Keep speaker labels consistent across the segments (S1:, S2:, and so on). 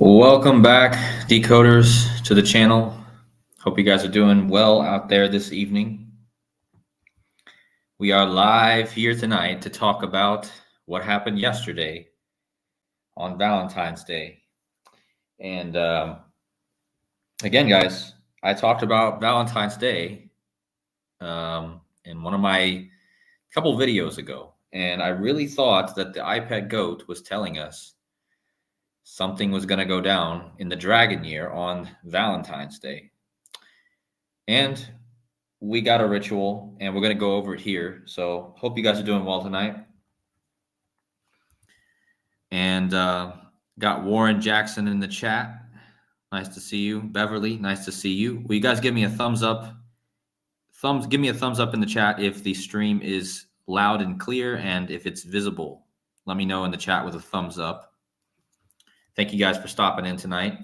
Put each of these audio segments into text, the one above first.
S1: Welcome back, decoders, to the channel. Hope you guys are doing well out there this evening. We are live here tonight to talk about what happened yesterday on Valentine's Day. And again, guys, I talked about Valentine's Day in one of my couple videos ago. And I really thought that the iPad goat was telling us something was going to go down in the dragon year on Valentine's Day. And we got a ritual, and we're going to go over it here. So hope you guys are doing well tonight. And got Warren Jackson in the chat. Nice to see you. Beverly, nice to see you. Will you guys give me a thumbs up? Give me a thumbs up in the chat if the stream is loud and clear and if it's visible. Let me know in the chat with a thumbs up. Thank you guys for stopping in tonight.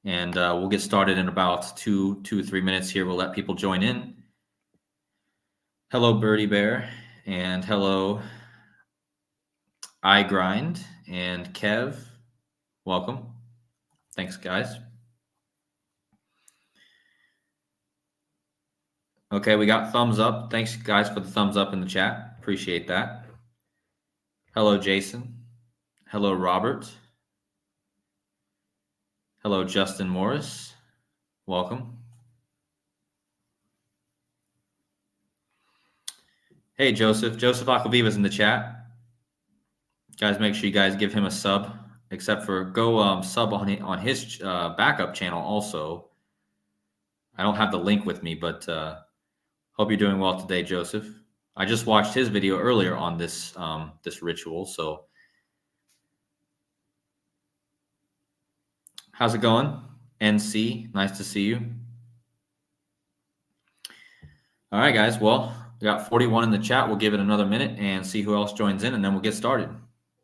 S1: And we'll get started in about two or 3 minutes here. We'll let people join in. Hello, Birdie Bear. And hello, iGrind and Kev. Welcome. Thanks, guys. Okay, we got thumbs up. Thanks, guys, for the thumbs up in the chat. Appreciate that. Hello, Jason. Hello, Robert. Hello, Justin Morris. Welcome. Hey, Joseph. Joseph Aquaviva's in the chat. Guys, make sure you guys give him a sub, except for go sub on his backup channel also. I don't have the link with me, but hope you're doing well today, Joseph. I just watched his video earlier on this this ritual, so how's it going? NC, nice to see you. All right, guys. Well, we got 41 in the chat. We'll give it another minute and see who else joins in, and then we'll get started.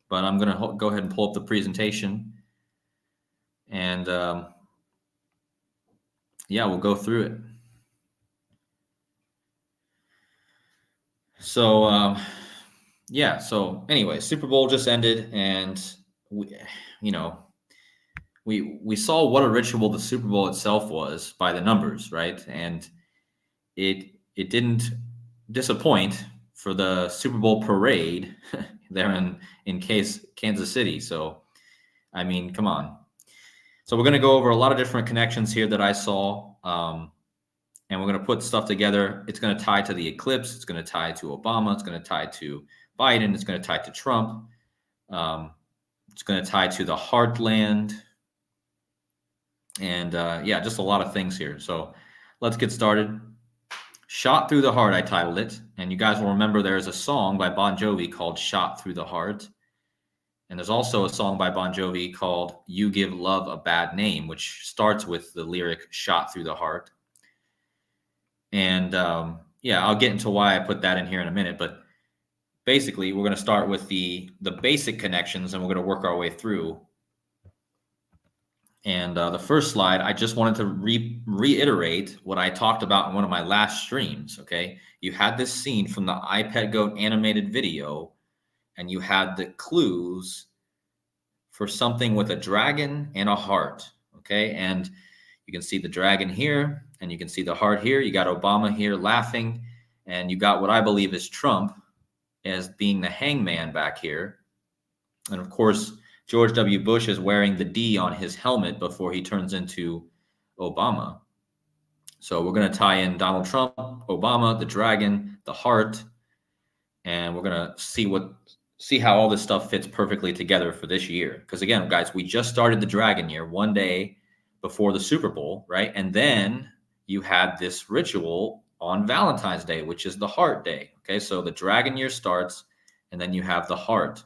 S1: But I'm going to go ahead and pull up the presentation. And, yeah, we'll go through it. So, yeah. So, anyway, Super Bowl just ended, and, we saw what a ritual the Super Bowl itself was by the numbers, right? And it didn't disappoint for the Super Bowl parade there in Kansas City. So, I mean, come on. So we're going to go over a lot of different connections here that I saw, and we're going to put stuff together. It's going to tie to the eclipse. It's going to tie to Obama. It's going to tie to Biden. It's going to tie to Trump. It's going to tie to the Heartland. And yeah, just a lot of things here. So let's get started. Shot Through the Heart, I titled it. And you guys will remember there's a song by Bon Jovi called Shot Through the Heart. And there's also a song by Bon Jovi called You Give Love a Bad Name, which starts with the lyric Shot Through the Heart. And yeah, I'll get into why I put that in here in a minute. But basically, we're going to start with the basic connections, and we're going to work our way through. And the first slide, I just wanted to reiterate what I talked about in one of my last streams, okay? You had this scene from the iPad Goat animated video, and you had the clues for something with a dragon and a heart, okay? And you can see the dragon here, and you can see the heart here. You got Obama here laughing, and you got what I believe is Trump as being the hangman back here. And of course, George W. Bush is wearing the D on his helmet before he turns into Obama. So we're going to tie in Donald Trump, Obama, the dragon, the heart, and we're going to see how all this stuff fits perfectly together for this year. Because again, guys, we just started the dragon year one day before the Super Bowl, right? And then you had this ritual on Valentine's Day, which is the heart day. Okay, so the dragon year starts, and then you have the heart.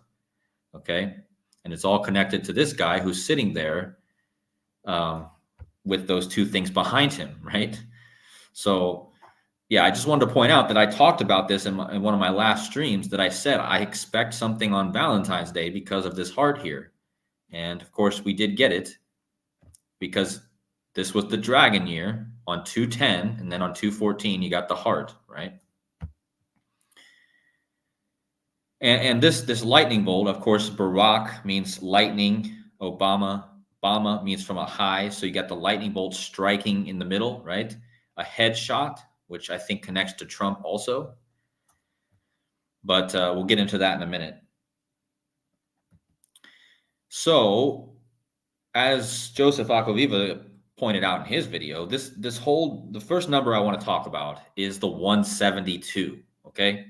S1: Okay. And it's all connected to this guy who's sitting there with those two things behind him, right? So, yeah, I just wanted to point out that I talked about this in one of my last streams, that I said I expect something on Valentine's Day because of this heart here. And, of course, we did get it because this was the dragon year on 2/10, and then on 2/14, you got the heart, right? And this lightning bolt, of course, Barak means lightning. Obama. Obama means from a high. So you got the lightning bolt striking in the middle, right? A headshot, which I think connects to Trump also. But we'll get into that in a minute. So, as Joseph Aquaviva pointed out in his video, the first number I want to talk about is the 172. Okay,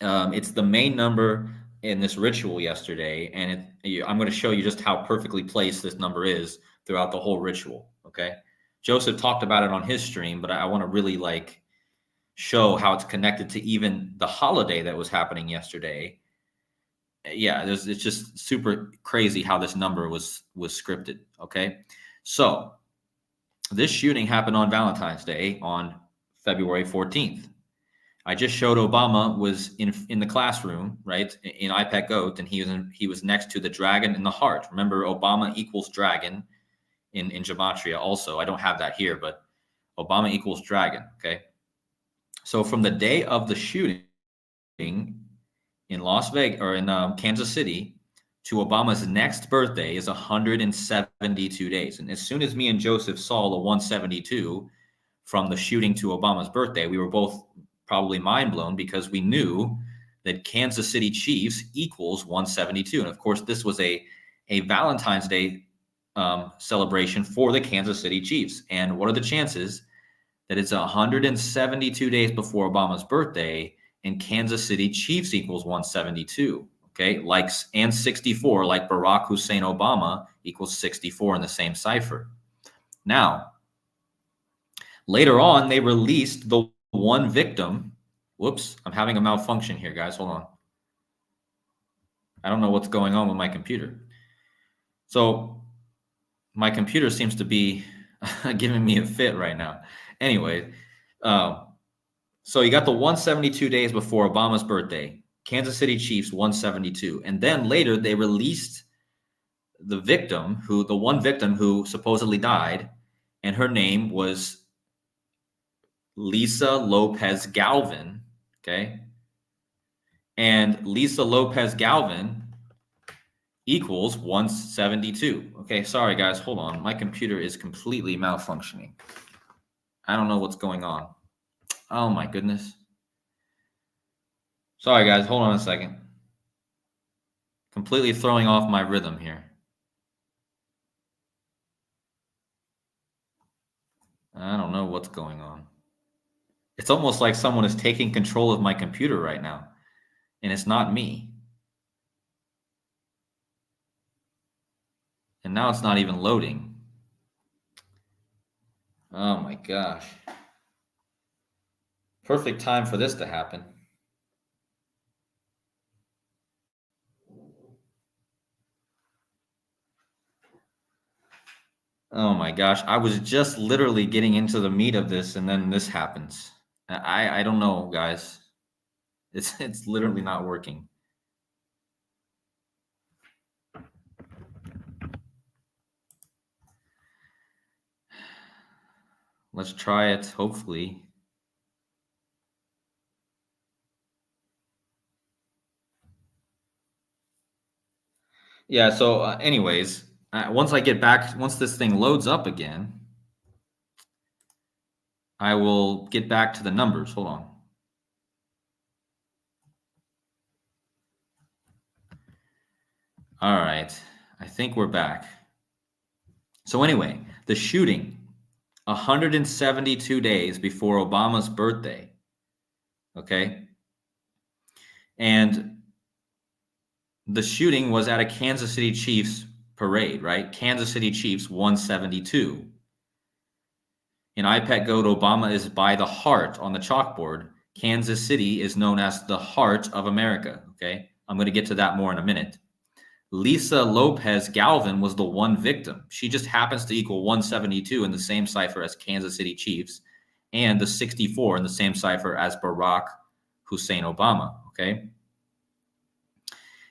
S1: it's the main number in this ritual yesterday, and I'm going to show you just how perfectly placed this number is throughout the whole ritual. Okay, Joseph talked about it on his stream, but I want to really show how it's connected to even the holiday that was happening yesterday. Yeah, it's just super crazy how this number was scripted. Okay, so this shooting happened on Valentine's Day on February 14th. I just showed Obama was in the classroom, right, in iPad Goat, and he was next to the dragon in the heart. Remember, Obama equals dragon in gematria. Also, I don't have that here, but Obama equals dragon. Okay, so from the day of the shooting in Las Vegas or in Kansas City to Obama's next birthday is 172 days. And as soon as me and Joseph saw the 172 from the shooting to Obama's birthday, we were both probably mind blown because we knew that Kansas City Chiefs equals 172. And of course, this was a Valentine's Day celebration for the Kansas City Chiefs. And what are the chances that it's 172 days before Obama's birthday and Kansas City Chiefs equals 172? Okay, and 64, like Barack Hussein Obama equals 64 in the same cipher. Now, later on, they released the one victim. Whoops, I'm having a malfunction here, guys. Hold on. I don't know what's going on with my computer. So my computer seems to be giving me a fit right now. Anyway, so you got the 172 days before Obama's birthday. Kansas City Chiefs 172. And then later they released the one victim who supposedly died, and her name was Lisa Lopez Galvin. Okay. And Lisa Lopez Galvin equals 172. Okay. Sorry, guys. Hold on. My computer is completely malfunctioning. I don't know what's going on. Oh, my goodness. Sorry, guys. Hold on a second. Completely throwing off my rhythm here. I don't know what's going on. It's almost like someone is taking control of my computer right now, and it's not me. And now it's not even loading. Oh my gosh. Perfect time for this to happen. Oh my gosh. I was just literally getting into the meat of this, and then this happens. I don't know, guys. It's literally not working. Let's try it, hopefully. Yeah, so anyways, once this thing loads up again, I will get back to the numbers. Hold on. All right. I think we're back. So anyway, the shooting, 172 days before Obama's birthday. Okay. And the shooting was at a Kansas City Chiefs parade, right? Kansas City Chiefs 172. In iPad Goat, Obama is by the heart on the chalkboard. Kansas City is known as the heart of America. Okay. I'm going to get to that more in a minute. Lisa Lopez Galvin was the one victim. She just happens to equal 172 in the same cipher as Kansas City Chiefs and the 64 in the same cipher as Barack Hussein Obama. Okay.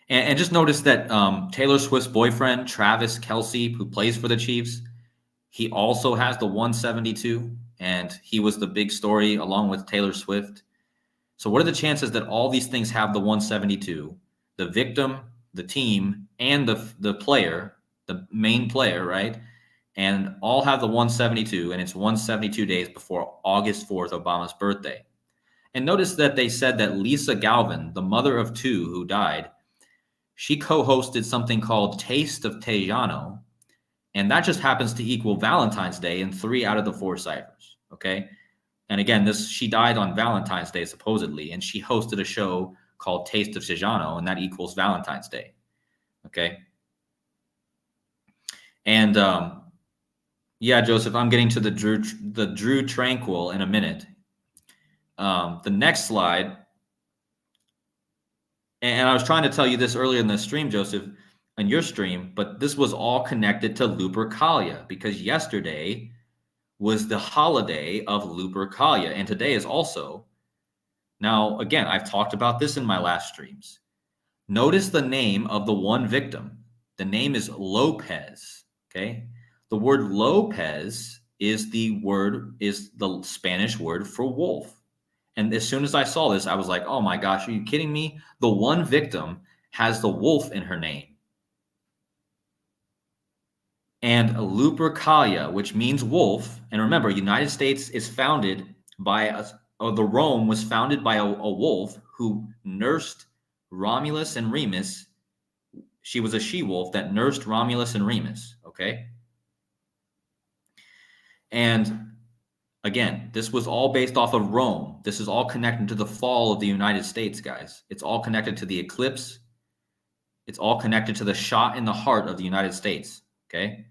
S1: And just notice that Taylor Swift's boyfriend, Travis Kelce, who plays for the Chiefs, he also has the 172, and he was the big story along with Taylor Swift. So what are the chances that all these things have the 172? The victim the team and the player, the main player, right? And all have the 172, and it's 172 days before August 4th, Obama's birthday. And notice that they said that Lisa Galvin, the mother of two who died, she co-hosted something called Taste of Tejano, and that just happens to equal Valentine's Day in 3 out of the 4 ciphers, okay? And again, she died on Valentine's Day, supposedly, and she hosted a show called Taste of Tejano, and that equals Valentine's Day, okay? And yeah, Joseph, I'm getting to the Drew Tranquil in a minute. The next slide, and I was trying to tell you this earlier in the stream, Joseph, in your stream, but this was all connected to Lupercalia, because yesterday was the holiday of Lupercalia, and today is also. Now, again, I've talked about this in my last streams. Notice the name of the one victim. The name is Lopez, okay? The word Lopez is the Spanish word for wolf. And as soon as I saw this, I was like, oh my gosh, are you kidding me? The one victim has the wolf in her name. And Lupercalia, which means wolf. And remember, United States is founded by the Rome was founded by a wolf who nursed Romulus and Remus. She was a she-wolf that nursed Romulus and Remus, okay? And again, this was all based off of Rome. This is all connected to the fall of the United States, guys. It's all connected to the eclipse. It's all connected to the shot in the heart of the United States, okay?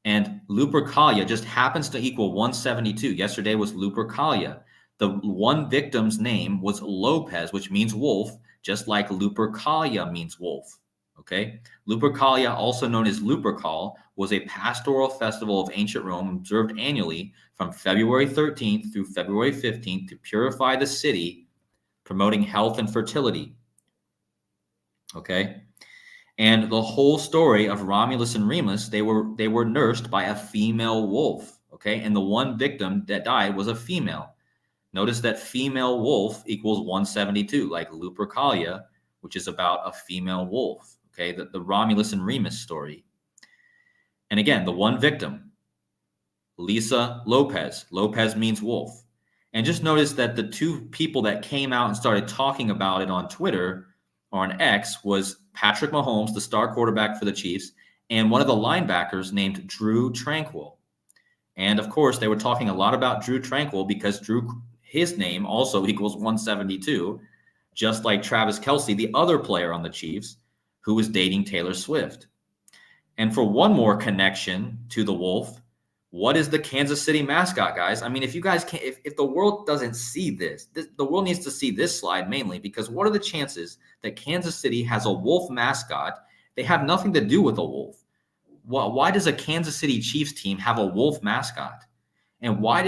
S1: And Lupercalia just happens to equal 172. Yesterday was Lupercalia. The one victim's name was Lopez, which means wolf, just like Lupercalia means wolf, okay? Lupercalia, also known as Lupercal, was a pastoral festival of ancient Rome observed annually from February 13th through February 15th to purify the city, promoting health and fertility, okay? And the whole story of Romulus and Remus, they were nursed by a female wolf, okay? And the one victim that died was a female. Notice that female wolf equals 172, like Lupercalia, which is about a female wolf, okay? The Romulus and Remus story. And again, the one victim, Lisa Lopez. Lopez means wolf. And just notice that the two people that came out and started talking about it on Twitter or on X was Patrick Mahomes, the star quarterback for the Chiefs, and one of the linebackers named Drew Tranquil. And of course, they were talking a lot about Drew Tranquil because his name also equals 172, just like Travis Kelce, the other player on the Chiefs, who was dating Taylor Swift. And for one more connection to the wolf, what is the Kansas City mascot, guys? I mean, if you guys can't, if the world doesn't see this, the world needs to see this slide mainly, because what are the chances that Kansas City has a wolf mascot? They have nothing to do with a wolf. Why does a Kansas City Chiefs team have a wolf mascot? And why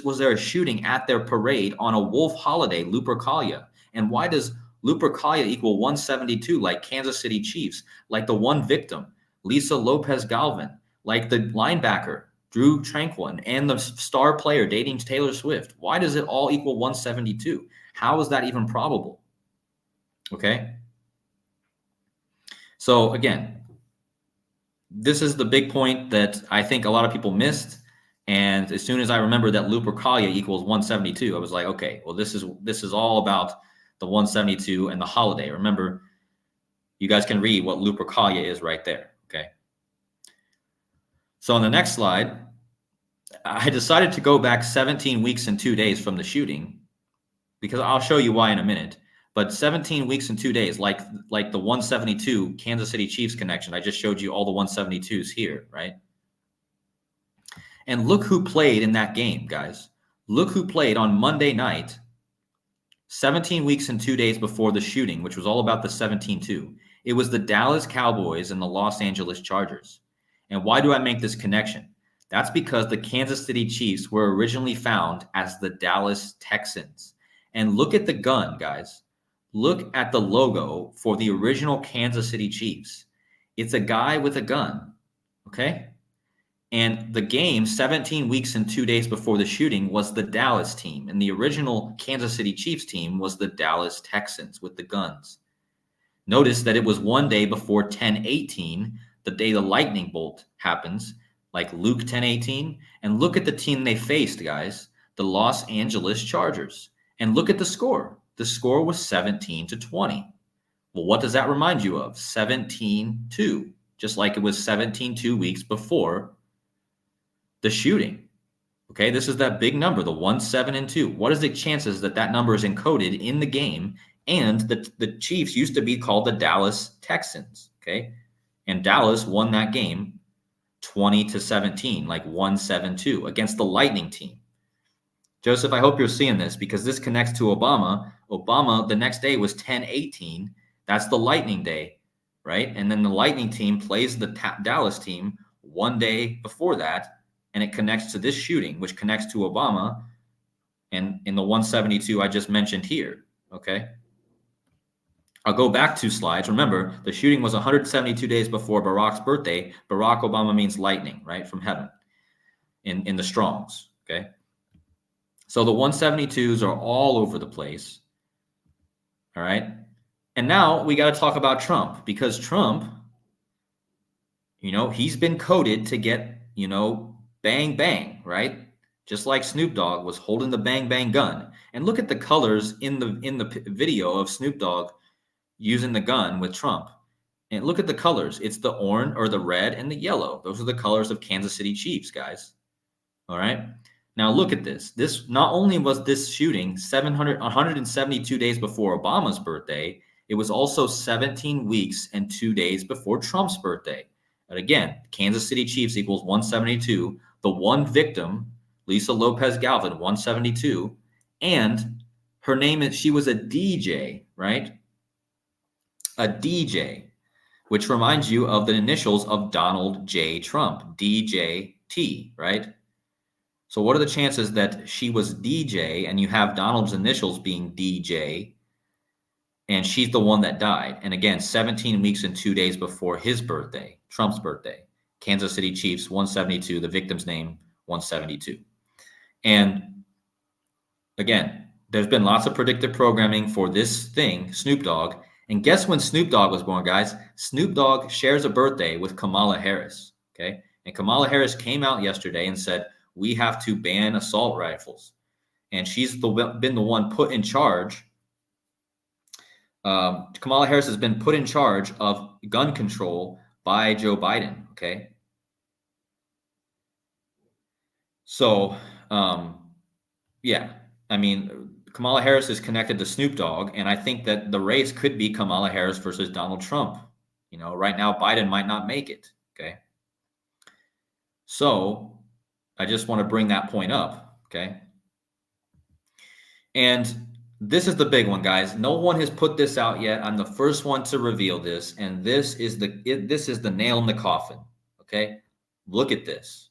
S1: was there a shooting at their parade on a wolf holiday, Lupercalia? And why does Lupercalia equal 172 like Kansas City Chiefs, like the one victim, Lisa Lopez Galvin, like the linebacker, Drew Tranquil, and the star player dating Taylor Swift? Why does it all equal 172? How is that even probable? Okay. So again, this is the big point that I think a lot of people missed. And as soon as I remembered that Lupercalia equals 172, I was like, okay, well, this is all about the 172 and the holiday. Remember, you guys can read what Lupercalia is right there, okay? So on the next slide, I decided to go back 17 weeks and 2 days from the shooting, because I'll show you why in a minute. But 17 weeks and 2 days, like the 172 Kansas City Chiefs connection, I just showed you all the 172s here, right? And look who played in that game, guys. Look who played on Monday night, 17 weeks and 2 days before the shooting, which was all about the 17-2. It was the Dallas Cowboys and the Los Angeles Chargers. And why do I make this connection? That's because the Kansas City Chiefs were originally found as the Dallas Texans. And look at the gun, guys. Look at the logo for the original Kansas City Chiefs. It's a guy with a gun, okay? And the game 17 weeks and 2 days before the shooting was the Dallas team. And the original Kansas City Chiefs team was the Dallas Texans with the guns. Notice that it was one day before 1018, the day the lightning bolt happens, like Luke 1018. And look at the team they faced, guys, the Los Angeles Chargers. And look at the score. The score was 17-20. Well, what does that remind you of? 17-2, just like it was 17-2 weeks before the shooting. Okay, this is that big number, the 1-7-2. What is the chances that that number is encoded in the game? And the Chiefs used to be called the Dallas Texans. Okay, and Dallas won that game 20-17, like 1-7-2 against the Lightning team. Joseph, I hope you're seeing this because this connects to Obama. Obama, the next day was 10-18. That's the Lightning day, right? And then the Lightning team plays the Dallas team one day before that, and it connects to this shooting, which connects to Obama and in the 172 I just mentioned here, okay? I'll go back 2 slides. Remember, the shooting was 172 days before Barack's birthday. Barack Obama means lightning, right, from heaven in the Strongs, okay? So the 172s are all over the place, all right? And now we got to talk about Trump because Trump, he's been coded to get, bang, bang, right? Just like Snoop Dogg was holding the bang, bang gun. And look at the colors in the video of Snoop Dogg using the gun with Trump. And look at the colors. It's the orange or the red and the yellow. Those are the colors of Kansas City Chiefs, guys. All right. Now look at this. This not only was this shooting 172 days before Obama's birthday, it was also 17 weeks and 2 days before Trump's birthday. And again, Kansas City Chiefs equals 172. The one victim, Lisa Lopez Galvin, 172. And her name is, she was a DJ, right? A DJ, which reminds you of the initials of Donald J. Trump, DJT, right? So what are the chances that she was DJ and you have Donald's initials being DJ and she's the one that died? And again, 17 weeks and 2 days before his birthday, Trump's birthday. Kansas City Chiefs, 172, the victim's name, 172. And again, there's been lots of predictive programming for this thing, Snoop Dogg. And guess when Snoop Dogg was born, guys? Snoop Dogg shares a birthday with Kamala Harris, okay? And Kamala Harris came out yesterday and said, we have to ban assault rifles. And she's been the one put in charge. Kamala Harris has been put in charge of gun control by Joe Biden, okay? So, yeah, I mean, Kamala Harris is connected to Snoop Dogg, and I think that the race could be Kamala Harris versus Donald Trump. Right now, Biden might not make it, okay? So I just want to bring that point up, okay? And this is the big one, guys. No one has put this out yet. I'm the first one to reveal this, and this is the nail in the coffin, okay? Look at this.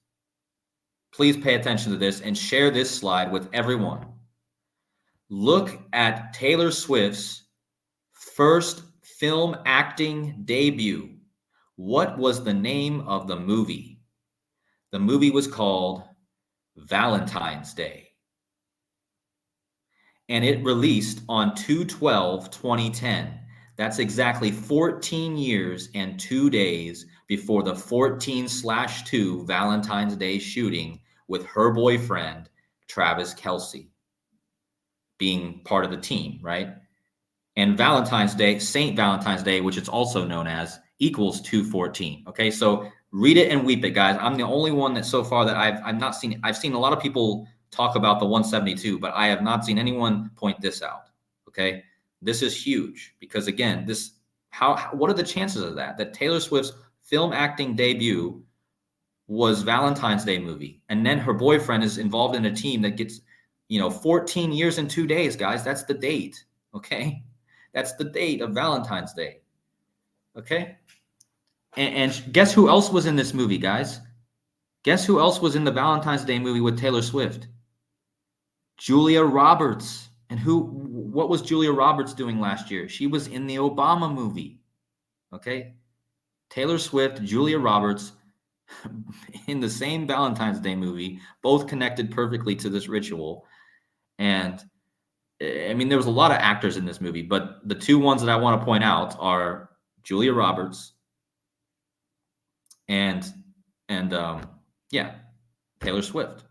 S1: Please pay attention to this and share this slide with everyone. Look at Taylor Swift's first film acting debut. What was the name of the movie? The movie was called Valentine's Day. And it released on 2/12/2010. That's exactly 14 years and 2 days before the 14/2 Valentine's Day shooting with her boyfriend, Travis Kelce, being part of the team, right? And Valentine's Day, St. Valentine's Day, which it's also known as, equals 2/14. Okay, so read it and weep it, guys. I'm the only one that so far that I've not seen. I've seen a lot of people talk about the 172, but I have not seen anyone point this out. Okay, this is huge because again, what are the chances of that Taylor Swift's film acting debut was Valentine's Day movie, and then her boyfriend is involved in a team that gets 14 years and 2 days, guys. That's the date. Okay, that's the date of Valentine's Day. Okay. And guess who else was in this movie, guys? Guess who else was in the Valentine's Day movie with Taylor Swift? Julia Roberts. And what was Julia Roberts doing last year? She was in the Obama movie. Okay? Taylor Swift, Julia Roberts in the same Valentine's Day movie, both connected perfectly to this ritual. And I mean, there was a lot of actors in this movie, but the two ones that I want to point out are Julia Roberts and yeah, Taylor Swift.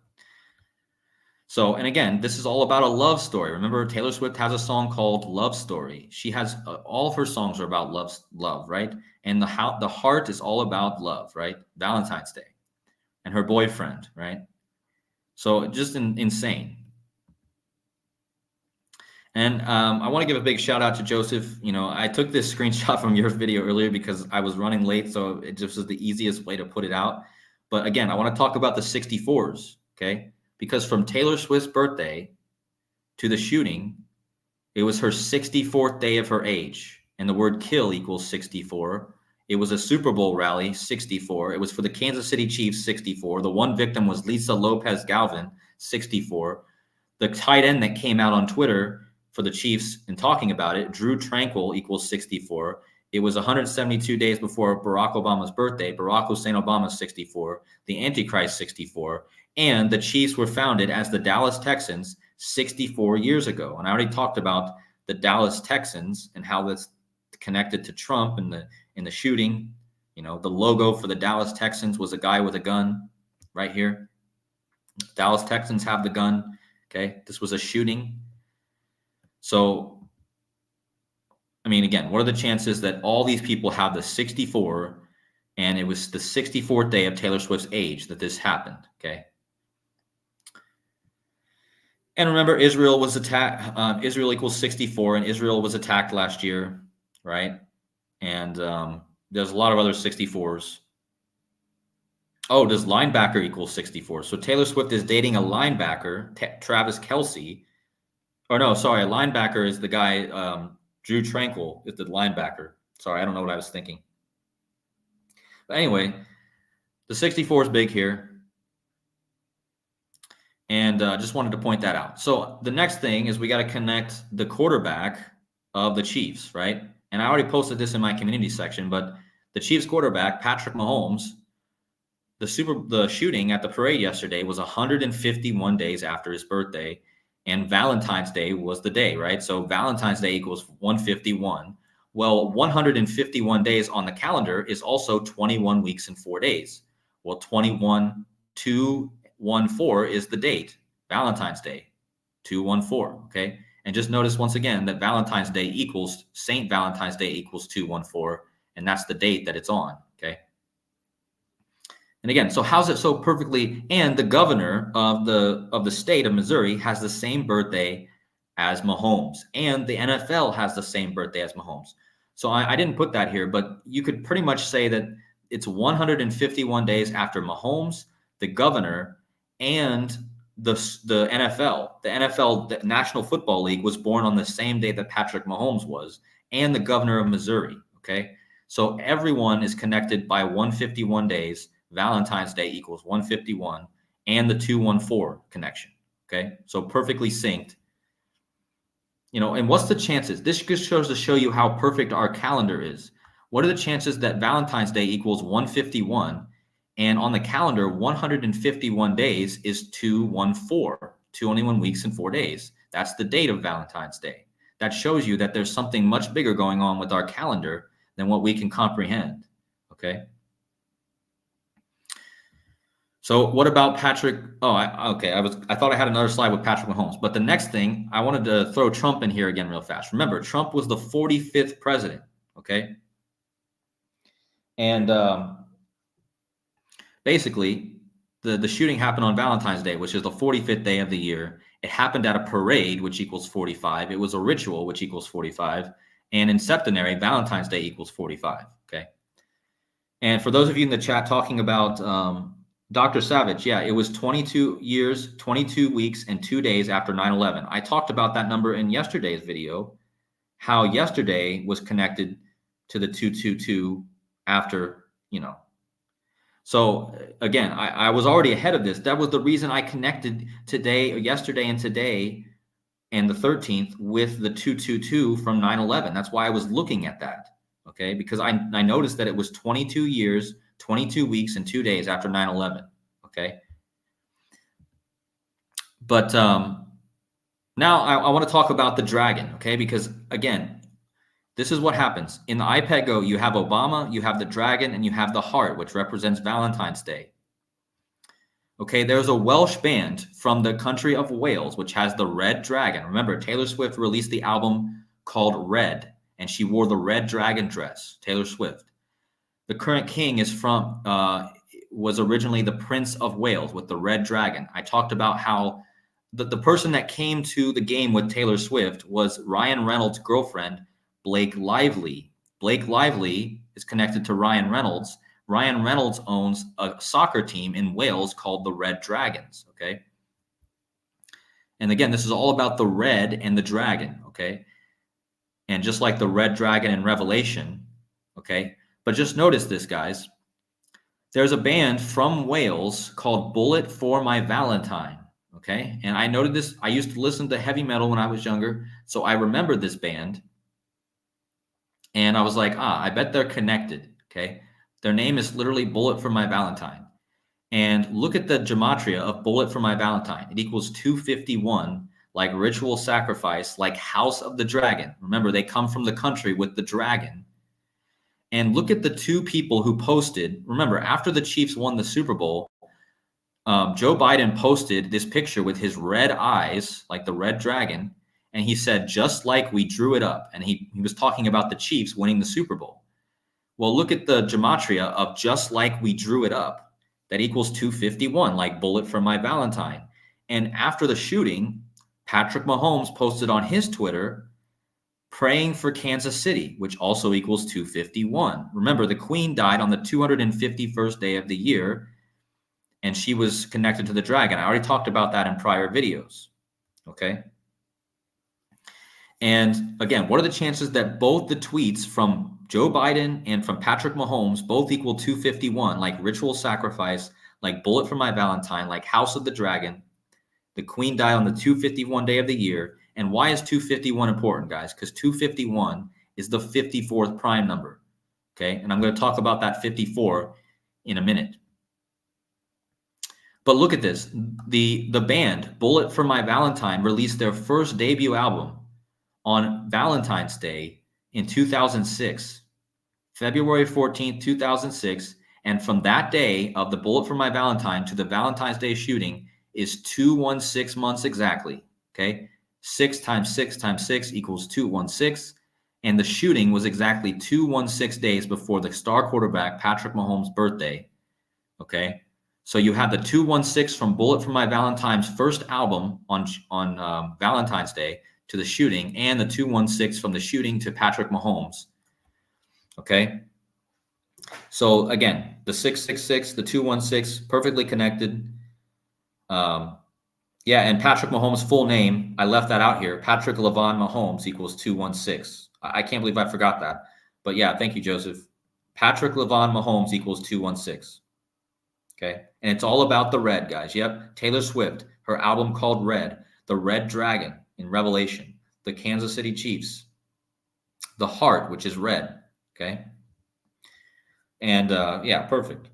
S1: So, and again, this is all about a love story. Remember, Taylor Swift has a song called "Love Story." She has all of her songs are about love, right? And the heart is all about love, right? Valentine's Day, and her boyfriend, right? So, just insane. And I want to give a big shout out to Joseph. You know, I took this screenshot from your video earlier because I was running late, so it just was the easiest way to put it out. But again, I want to talk about the 64s, okay? Because from Taylor Swift's birthday to the shooting, it was her 64th day of her age. And the word kill equals 64. It was a Super Bowl rally, 64. It was for the Kansas City Chiefs, 64. The one victim was Lisa Lopez Galvin, 64. The tight end that came out on Twitter for the Chiefs and talking about it, Drew Tranquil equals 64. It was 172 days before Barack Obama's birthday. Barack Hussein Obama, 64. The Antichrist, 64. And the Chiefs were founded as the Dallas Texans 64 years ago. And I already talked about the Dallas Texans and how that's connected to Trump and the shooting. You know, the logo for the Dallas Texans was a guy with a gun right here. Dallas Texans have the gun. Okay, this was a shooting. So, I mean, again, what are the chances that all these people have the 64 and it was the 64th day of Taylor Swift's age that this happened? Okay. And remember, Israel was attacked. Israel equals 64, and Israel was attacked last year, right? And there's a lot of other 64s. Oh, does linebacker equal 64? So Taylor Swift is dating a linebacker, Travis Kelce. Or no, sorry, a linebacker is the guy, Drew Tranquil is the linebacker. Sorry, I don't know what I was thinking. But anyway, the 64 is big here. And just wanted to point that out. So the next thing is we got to connect the quarterback of the Chiefs, right? And I already posted this in my community section, but the Chiefs quarterback, Patrick Mahomes, the shooting at the parade yesterday was 151 days after his birthday, and Valentine's Day was the day, right? So Valentine's Day equals 151. Well, 151 days on the calendar is also 21 weeks and 4 days. Well, 214 is the date, Valentine's Day, 214, okay? And just notice once again that Valentine's Day equals, St. Valentine's Day equals 214, and that's the date that it's on, okay? And again, so how's it so perfectly? And the governor of the state of Missouri has the same birthday as Mahomes, and the NFL has the same birthday as Mahomes. So I didn't put that here, but you could pretty much say that it's 151 days after Mahomes, the governor, and the NFL. The NFL, the National Football League, was born on the same day that Patrick Mahomes was, and the governor of Missouri. Okay, so everyone is connected by 151 days. Valentine's Day equals 151, and the 214 connection. Okay, so perfectly synced. You know, and what's the chances? This just shows to show you how perfect our calendar is. What are the chances that Valentine's Day equals 151, and on the calendar 151 days is 214, 21 weeks and 4 days? That's the date of Valentine's Day. That shows you that there's something much bigger going on with our calendar than what we can comprehend. Okay. So what about Patrick? Oh, I thought I had another slide with Patrick Mahomes, but the next thing I wanted to throw Trump in here again real fast. Remember, Trump was the 45th president. Okay. And basically, the shooting happened on Valentine's Day, which is the 45th day of the year. It happened at a parade, which equals 45. It was a ritual, which equals 45. And in septenary, Valentine's Day equals 45. Okay. And for those of you in the chat talking about Dr. Savage, yeah, it was 22 years, 22 weeks, and 2 days after 9/11. I talked about that number in yesterday's video, how yesterday was connected to the 222 after, you know. So again, I was already ahead of this. That was the reason I connected yesterday and today and the 13th with the 222 from 9/11. That's why I was looking at that, okay? Because I noticed that it was 22 years, 22 weeks, and 2 days after 9/11, okay? But Now I want to talk about the dragon, okay? Because again, this is what happens. In the iPad Go, you have Obama, you have the dragon, and you have the heart, which represents Valentine's Day. Okay, there's a Welsh band from the country of Wales, which has the red dragon. Remember, Taylor Swift released the album called Red, and she wore the red dragon dress, Taylor Swift. The current king is was originally the Prince of Wales with the red dragon. I talked about how the person that came to the game with Taylor Swift was Ryan Reynolds' girlfriend, Blake Lively. Blake Lively is connected to Ryan Reynolds. Ryan Reynolds owns a soccer team in Wales called the Red Dragons, okay? And again, this is all about the red and the dragon, okay? And just like the red dragon in Revelation, okay? But just notice this, guys. There's a band from Wales called Bullet for My Valentine, okay? And I noted this. I used to listen to heavy metal when I was younger, so I remembered this band. And I was like, I bet they're connected, okay? Their name is literally Bullet for My Valentine. And look at the gematria of Bullet for My Valentine. It equals 251, like ritual sacrifice, like House of the Dragon. Remember, they come from the country with the dragon. And look at the two people who posted. Remember, after the Chiefs won the Super Bowl, Joe Biden posted this picture with his red eyes, like the red dragon. And he said, just like we drew it up. And he was talking about the Chiefs winning the Super Bowl. Well, look at the gematria of just like we drew it up. That equals 251, like Bullet for My Valentine. And after the shooting, Patrick Mahomes posted on his Twitter, praying for Kansas City, which also equals 251. Remember, the Queen died on the 251st day of the year, and she was connected to the dragon. I already talked about that in prior videos, okay? And again, what are the chances that both the tweets from Joe Biden and from Patrick Mahomes both equal 251, like ritual sacrifice, like Bullet for My Valentine, like House of the Dragon? The Queen died on the 251 day of the year. And why is 251 important, guys? Because 251 is the 54th prime number, okay? And I'm going to talk about that 54 in a minute. But look at this. The band, Bullet for My Valentine, released their first debut album on Valentine's Day in 2006, February 14th, 2006. And from that day of the Bullet for My Valentine to the Valentine's Day shooting is 216 months exactly, okay? 6 times 6 times 6 equals 216. And the shooting was exactly 216 days before the star quarterback Patrick Mahomes' birthday, okay? So you have the 216 from Bullet for My Valentine's first album on Valentine's Day to the shooting, and the 216 from the shooting to Patrick Mahomes. Okay. So again, the 666, the 216, perfectly connected. Yeah, and Patrick Mahomes' full name, I left that out here. Patrick Lavon Mahomes equals 216. I can't believe I forgot that. But yeah, thank you, Joseph. Patrick Lavon Mahomes equals 216. Okay. And it's all about the red, guys. Yep. Taylor Swift, her album called Red, the Red Dragon in Revelation, the Kansas City Chiefs, the heart, which is red. Okay. And yeah, perfect.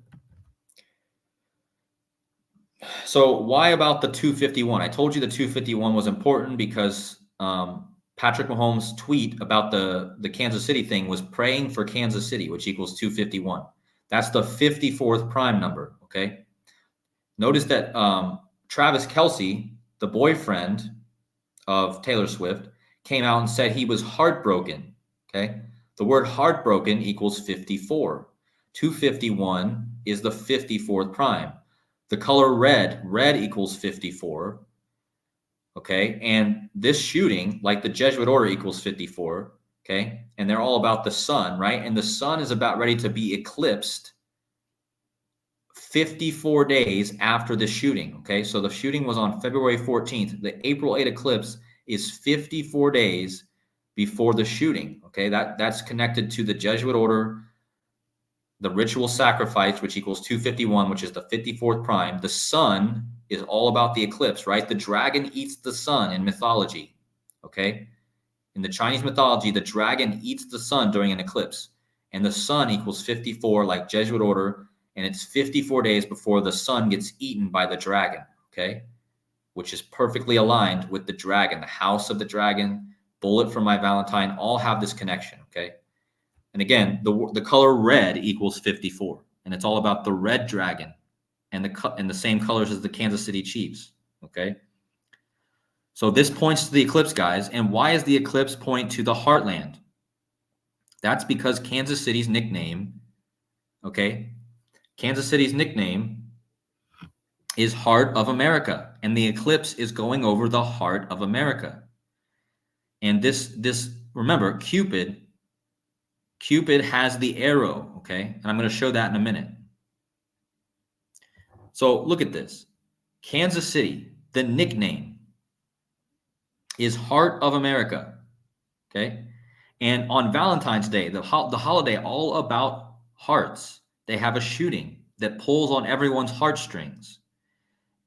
S1: So why about the 251? I told you the 251 was important because Patrick Mahomes' tweet about the Kansas City thing was praying for Kansas City, which equals 251. That's the 54th prime number, okay? Notice that Travis Kelce, the boyfriend of Taylor Swift, came out and said he was heartbroken, okay? The word heartbroken equals 54. 251 is the 54th prime. The color red equals 54, okay? And this shooting, like the Jesuit order, equals 54, okay? And they're all about the sun, right? And the sun is about ready to be eclipsed 54 days after the shooting, okay? So the shooting was on February 14th. The April 8 eclipse is 54 days before the shooting, okay? That's connected to the Jesuit order, the ritual sacrifice, which equals 251, which is the 54th prime. The sun is all about the eclipse, right? The dragon eats the sun in mythology, okay? In the Chinese mythology, the dragon eats the sun during an eclipse, and the sun equals 54, like Jesuit order, and it's 54 days before the sun gets eaten by the dragon, okay? which is perfectly aligned with the dragon, the house of the dragon, bullet for my Valentine, all have this connection, okay? And again, the color red equals 54, and it's all about the red dragon and the same colors as the Kansas City Chiefs, okay? So this points to the eclipse, guys. And why is the eclipse pointing to the Heartland? That's because Kansas City's nickname, okay? Kansas City's nickname is Heart of America, and the eclipse is going over the heart of America. And this remember, Cupid has the arrow, okay? And I'm going to show that in a minute. So look at this. Kansas City, the nickname is Heart of America, okay? And on Valentine's Day, the holiday all about hearts, they have a shooting that pulls on everyone's heartstrings.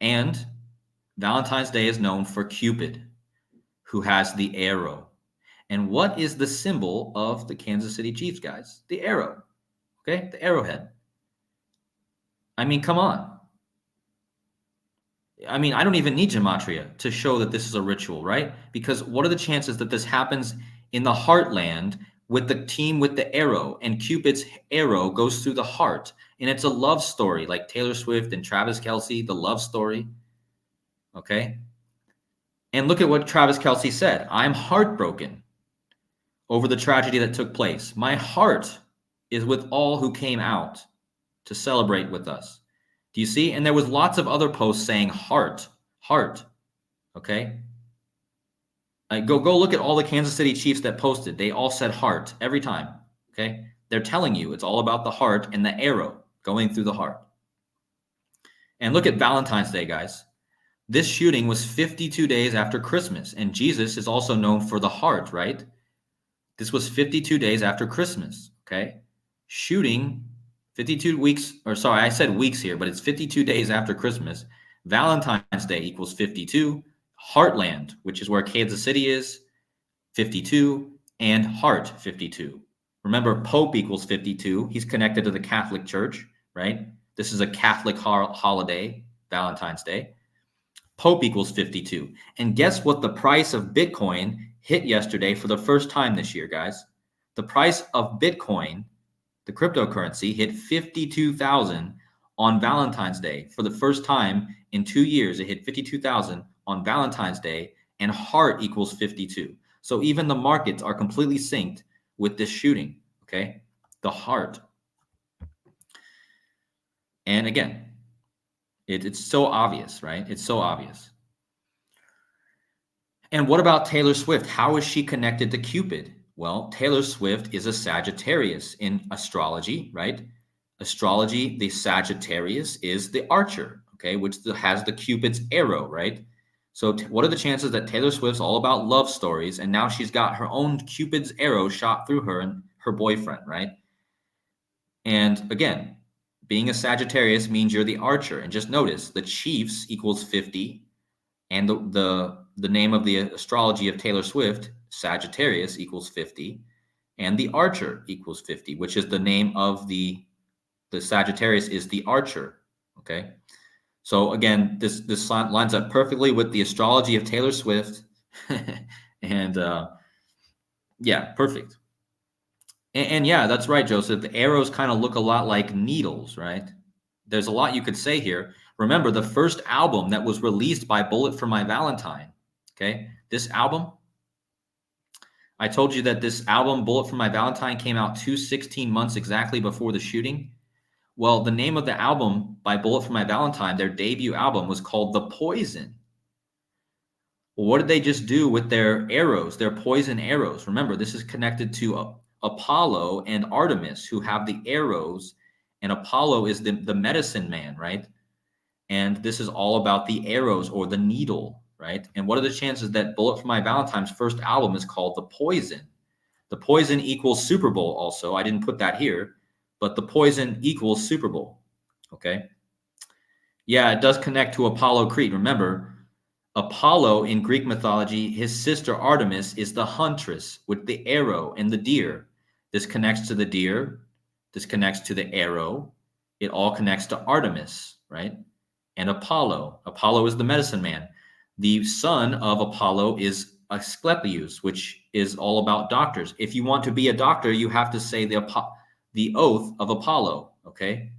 S1: And Valentine's Day is known for Cupid, who has the arrow. And what is the symbol of the Kansas City Chiefs, guys? The arrow, okay? The arrowhead. I mean, come on. I mean, I don't even need gematria to show that this is a ritual, right? Because what are the chances that this happens in the Heartland with the team with the arrow, and Cupid's arrow goes through the heart, and it's a love story like Taylor Swift and Travis Kelce, the love story, okay? And look at what Travis Kelce said. I'm heartbroken over the tragedy that took place. My heart is with all who came out to celebrate with us. Do you see? And there was lots of other posts saying heart, okay? Go look at all the Kansas City Chiefs that posted. They all said heart every time, okay? They're telling you it's all about the heart and the arrow going through the heart. And look at Valentine's Day, guys. This shooting was 52 days after Christmas, and Jesus is also known for the heart, right? This was 52 days after Christmas, okay? Shooting 52 weeks, or sorry, I said weeks here, but it's 52 days after Christmas. Valentine's Day equals 52. Heartland, which is where Kansas City is, 52, and Heart, 52. Remember, Pope equals 52. He's connected to the Catholic Church, right? This is a Catholic holiday, Valentine's Day. Pope equals 52. And guess what the price of Bitcoin hit yesterday for the first time this year, guys? The price of Bitcoin, the cryptocurrency, hit 52,000 on Valentine's Day. For the first time in 2 years, it hit 52,000 on Valentine's Day, and heart equals 52. So even the markets are completely synced with this shooting, okay? The heart. And again, it's so obvious, right? It's so obvious. And what about Taylor Swift? How is she connected to Cupid? Well, Taylor Swift is a Sagittarius in astrology, right? Astrology, the Sagittarius is the archer, okay, which has the Cupid's arrow, right? So what are the chances that Taylor Swift's all about love stories, and now she's got her own Cupid's arrow shot through her and her boyfriend, right? And again, being a Sagittarius means you're the archer. And just notice the Chiefs equals 50, and the name of the astrology of Taylor Swift, Sagittarius, equals 50, and the archer equals 50, which is the name of the Sagittarius is the archer, okay? So again, this lines up perfectly with the astrology of Taylor Swift, and yeah, perfect. And yeah, that's right, Joseph. The arrows kind of look a lot like needles, right? There's a lot you could say here. Remember, the first album that was released by Bullet for My Valentine, okay? This album, I told you that this album, Bullet for My Valentine, came out 16 months exactly before the shooting. Well, the name of the album by Bullet for My Valentine, their debut album, was called The Poison. Well, what did they just do with their arrows, their poison arrows? Remember, this is connected to Apollo and Artemis, who have the arrows, and Apollo is the medicine man, right? And this is all about the arrows or the needle, right? And what are the chances that Bullet for My Valentine's first album is called The Poison? The Poison equals Super Bowl also. I didn't put that here, but the Poison equals Super Bowl, okay? Yeah, it does connect to Apollo Creed. Remember, Apollo in Greek mythology, his sister Artemis is the huntress with the arrow and the deer. This connects to the deer. This connects to the arrow. It all connects to Artemis, right? And Apollo. Apollo is the medicine man. The son of Apollo is Asclepius, which is all about doctors. If you want to be a doctor, you have to say the oath of Apollo, okay?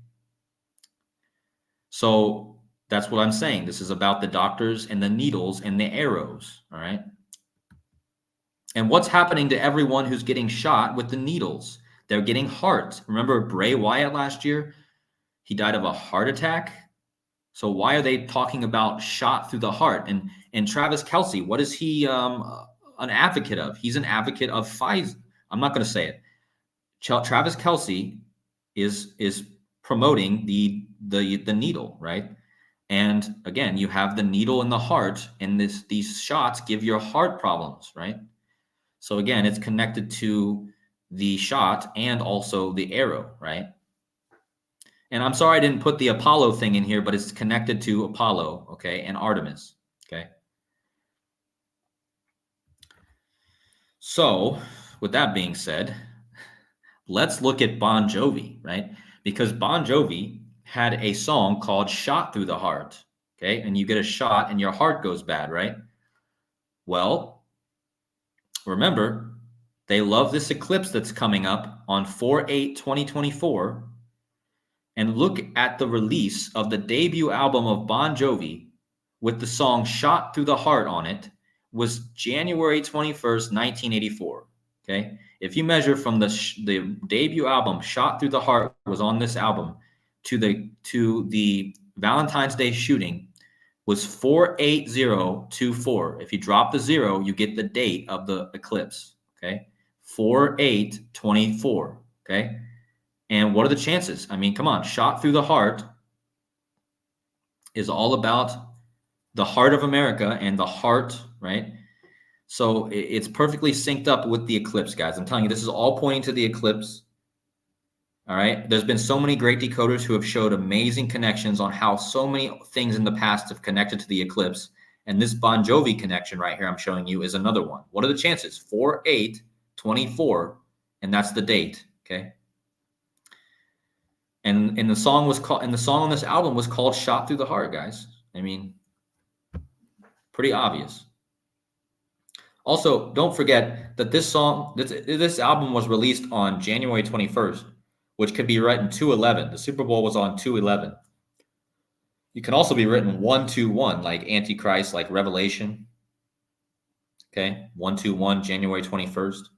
S1: So that's what I'm saying. This is about the doctors and the needles and the arrows, all right? And what's happening to everyone who's getting shot with the needles? They're getting heart. Remember Bray Wyatt last year? He died of a heart attack. So why are they talking about shot through the heart? And Travis Kelce, what is he an advocate of? He's an advocate of Pfizer. I'm not going to say it. Travis Kelce is promoting the needle, right? And again, you have the needle in the heart, and these shots give your heart problems, right? So again, it's connected to the shot and also the arrow, right? And I'm sorry I didn't put the Apollo thing in here, but it's connected to Apollo, okay, and Artemis, okay? So, with that being said, let's look at Bon Jovi, right? Because Bon Jovi had a song called Shot Through the Heart, okay? And you get a shot and your heart goes bad, right? Well, remember, they love this eclipse that's coming up on 4/8/2024. And look at the release of the debut album of Bon Jovi with the song Shot Through the Heart on it was January 21st, 1984. Okay. If you measure from the debut album Shot Through the Heart was on this album to the Valentine's Day shooting was 4/8/24. If you drop the 0, you get the date of the eclipse. Okay. 4/8/24. Okay. And what are the chances? I mean, come on, Shot Through the Heart is all about the heart of America and the heart, right? So it's perfectly synced up with the eclipse, guys. I'm telling you, this is all pointing to the eclipse. All right. There's been so many great decoders who have showed amazing connections on how so many things in the past have connected to the eclipse. And this Bon Jovi connection right here I'm showing you is another one. What are the chances? 4/8/24, and that's the date. Okay. And the song on this album was called Shot Through the Heart, guys. I mean, pretty obvious. Also, don't forget that this album was released on January 21st, which could be written 2/11. The Super Bowl was on 2/11. You can also be written 1/21, like Antichrist, like Revelation. Okay, 1/21, January 21st.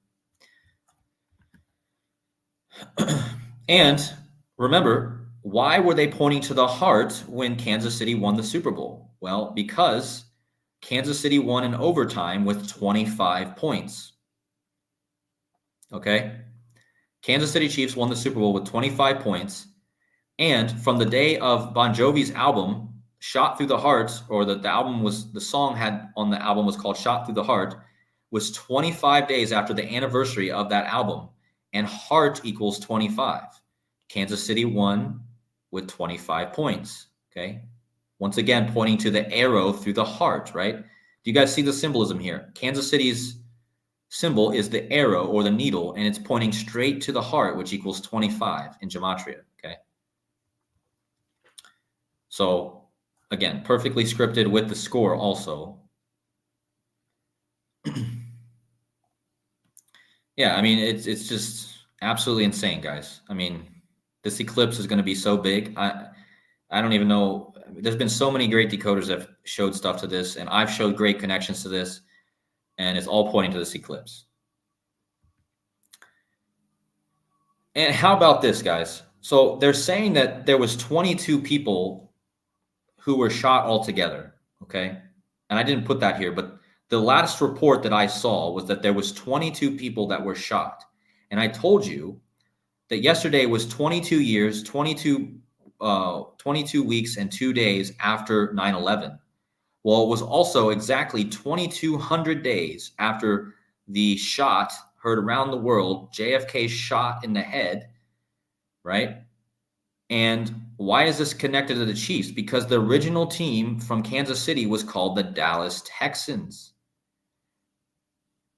S1: And remember, why were they pointing to the heart when Kansas City won the Super Bowl? Well, because Kansas City won in overtime with 25 points. Okay? Kansas City Chiefs won the Super Bowl with 25 points. And from the day of Bon Jovi's album, Shot Through the Heart, or the song had on the album was called Shot Through the Heart, was 25 days after the anniversary of that album. And heart equals 25. Kansas City won with 25 points. Okay. Once again, pointing to the arrow through the heart, right? Do you guys see the symbolism here? Kansas City's symbol is the arrow or the needle, and it's pointing straight to the heart, which equals 25 in gematria. Okay. So again, perfectly scripted with the score also. Yeah, I mean, it's just absolutely insane, guys. I mean, this eclipse is going to be so big. I don't even know. There's been so many great decoders that have showed stuff to this, and I've showed great connections to this, and it's all pointing to this eclipse. And how about this, guys? So they're saying that there was 22 people who were shot altogether, okay? And I didn't put that here, but the last report that I saw was that there was 22 people that were shot. And I told you that yesterday was 22 years, 22 weeks and 2 days after 9/11. Well, it was also exactly 2,200 days after the shot heard around the world, JFK shot in the head, right? And why is this connected to the Chiefs? Because the original team from Kansas City was called the Dallas Texans.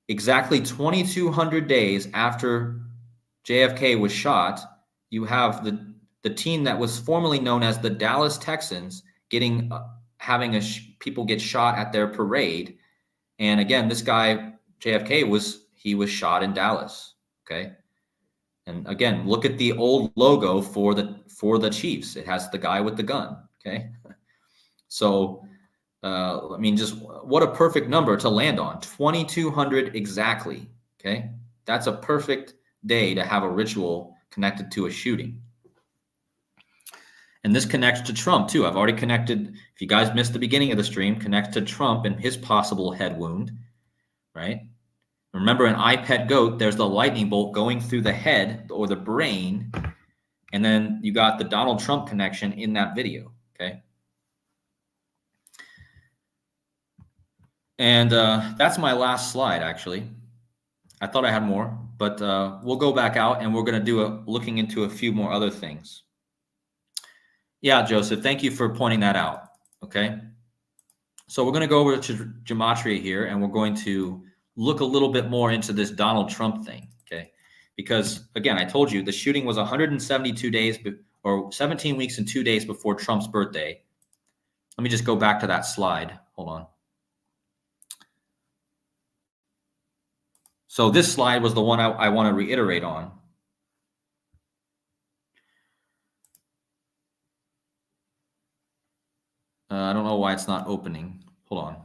S1: Exactly 2,200 days after JFK was shot, you have the team that was formerly known as the Dallas Texans having people get shot at their parade. And again, this guy, JFK, was shot in Dallas. Okay. And again, look at the old logo for the Chiefs. It has the guy with the gun. Okay. So, I mean, just what a perfect number to land on. 2,200 exactly. Okay. That's a perfect day to have a ritual connected to a shooting. And this connects to Trump too. I've already connected. If you guys missed the beginning of the stream, connects to Trump and his possible head wound, right? Remember, in I Pet Goat, there's the lightning bolt going through the head or the brain, and then you got the Donald Trump connection in that video, okay? And that's my last slide, actually. I thought I had more, but we'll go back out and we're going to do looking into a few more other things. Yeah, Joseph, thank you for pointing that out, okay? So we're going to go over to gematria here, and we're going to look a little bit more into this Donald Trump thing, okay? Because, again, I told you the shooting was 172 days or 17 weeks and 2 days before Trump's birthday. Let me just go back to that slide. Hold on. So this slide was the one I want to reiterate on. I don't know why it's not opening. Hold on.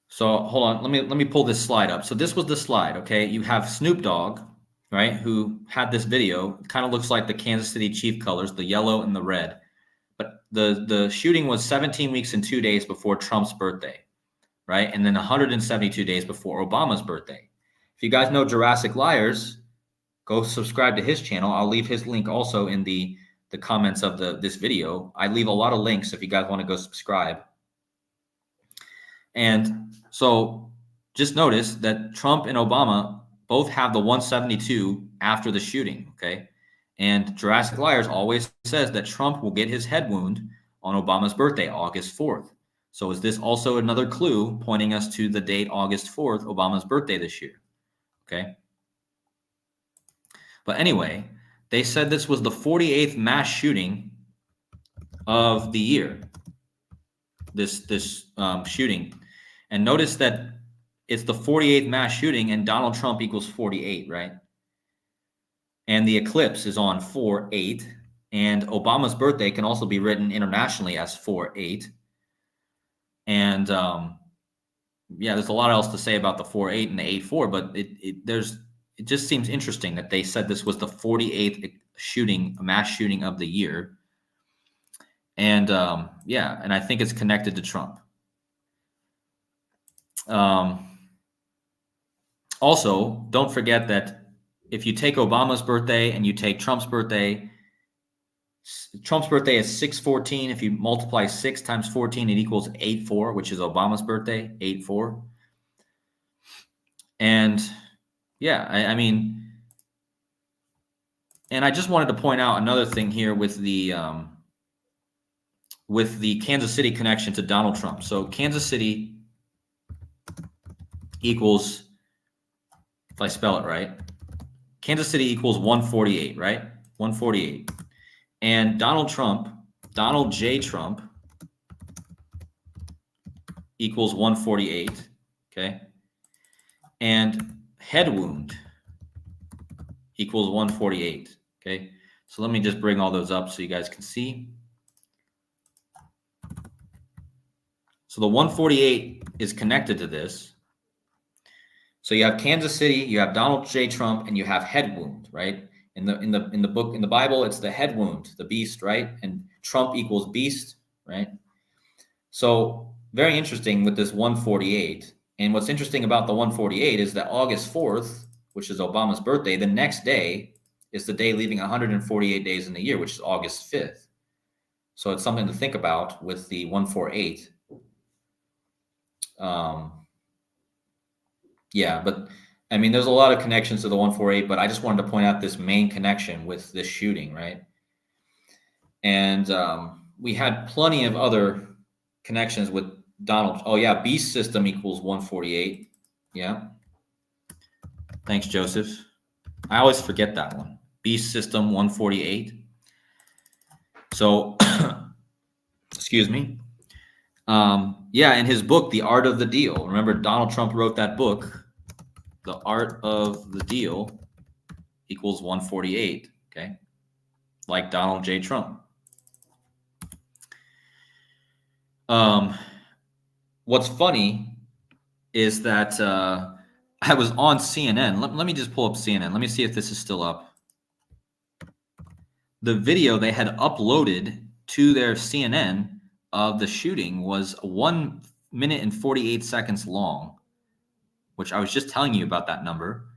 S1: So hold on. Let me pull this slide up. So this was the slide. Okay, you have Snoop Dogg, right, who had this video. It kind of looks like the Kansas City Chief colors, the yellow and the red. But the shooting was 17 weeks and 2 days before Trump's birthday, right, and then 172 days before Obama's birthday. If you guys know Jurassic Liars, go subscribe to his channel. I'll leave his link also in the comments of this video. I leave a lot of links if you guys want to go subscribe. And so just notice that Trump and Obama both have the 172 after the shooting, okay? And Jurassic Liars always says that Trump will get his head wound on Obama's birthday, August 4th. So is this also another clue pointing us to the date August 4th, Obama's birthday this year, okay? But anyway, they said this was the 48th mass shooting of the year, this shooting. And notice that it's the 48th mass shooting and Donald Trump equals 48, right? And the eclipse is on 4/8. And Obama's birthday can also be written internationally as 4/8. And yeah, there's a lot else to say about the 4/8 and the 8/4, but it just seems interesting that they said this was the 48th shooting, mass shooting of the year. And yeah, and I think it's connected to Trump. Also, don't forget that if you take Obama's birthday and you take Trump's birthday is 6/14. If you multiply 6 times 14, it equals 8/4, which is Obama's birthday, 8/4. And yeah, I mean, and I just wanted to point out another thing here with the Kansas City connection to Donald Trump. So Kansas City equals, if I spell it right, Kansas City equals 148, right? 148. And Donald J. Trump equals 148, okay? And head wound equals 148, okay? So let me just bring all those up so you guys can see. So the 148 is connected to this. So you have Kansas City, you have Donald J. Trump, and you have head wound, right? In the book, in the Bible, it's the head wound, the beast, right? And Trump equals beast, right? So very interesting with this 148. And what's interesting about the 148 is that August 4th, which is Obama's birthday, the next day is the day leaving 148 days in the year, which is August 5th. So it's something to think about with the 148. Yeah, but I mean, there's a lot of connections to the 148, but I just wanted to point out this main connection with this shooting, right? And we had plenty of other connections with Donald. Oh yeah, beast system equals 148. Yeah. Thanks, Joseph. I always forget that one. Beast System 148. So, excuse me. Yeah, in his book, The Art of the Deal. Remember, Donald Trump wrote that book, The Art of the Deal equals 148, okay? Like Donald J. Trump. What's funny is that I was on CNN. Let me just pull up CNN. Let me see if this is still up. The video they had uploaded to their CNN of the shooting was 1 minute and 48 seconds long, which I was just telling you about that number.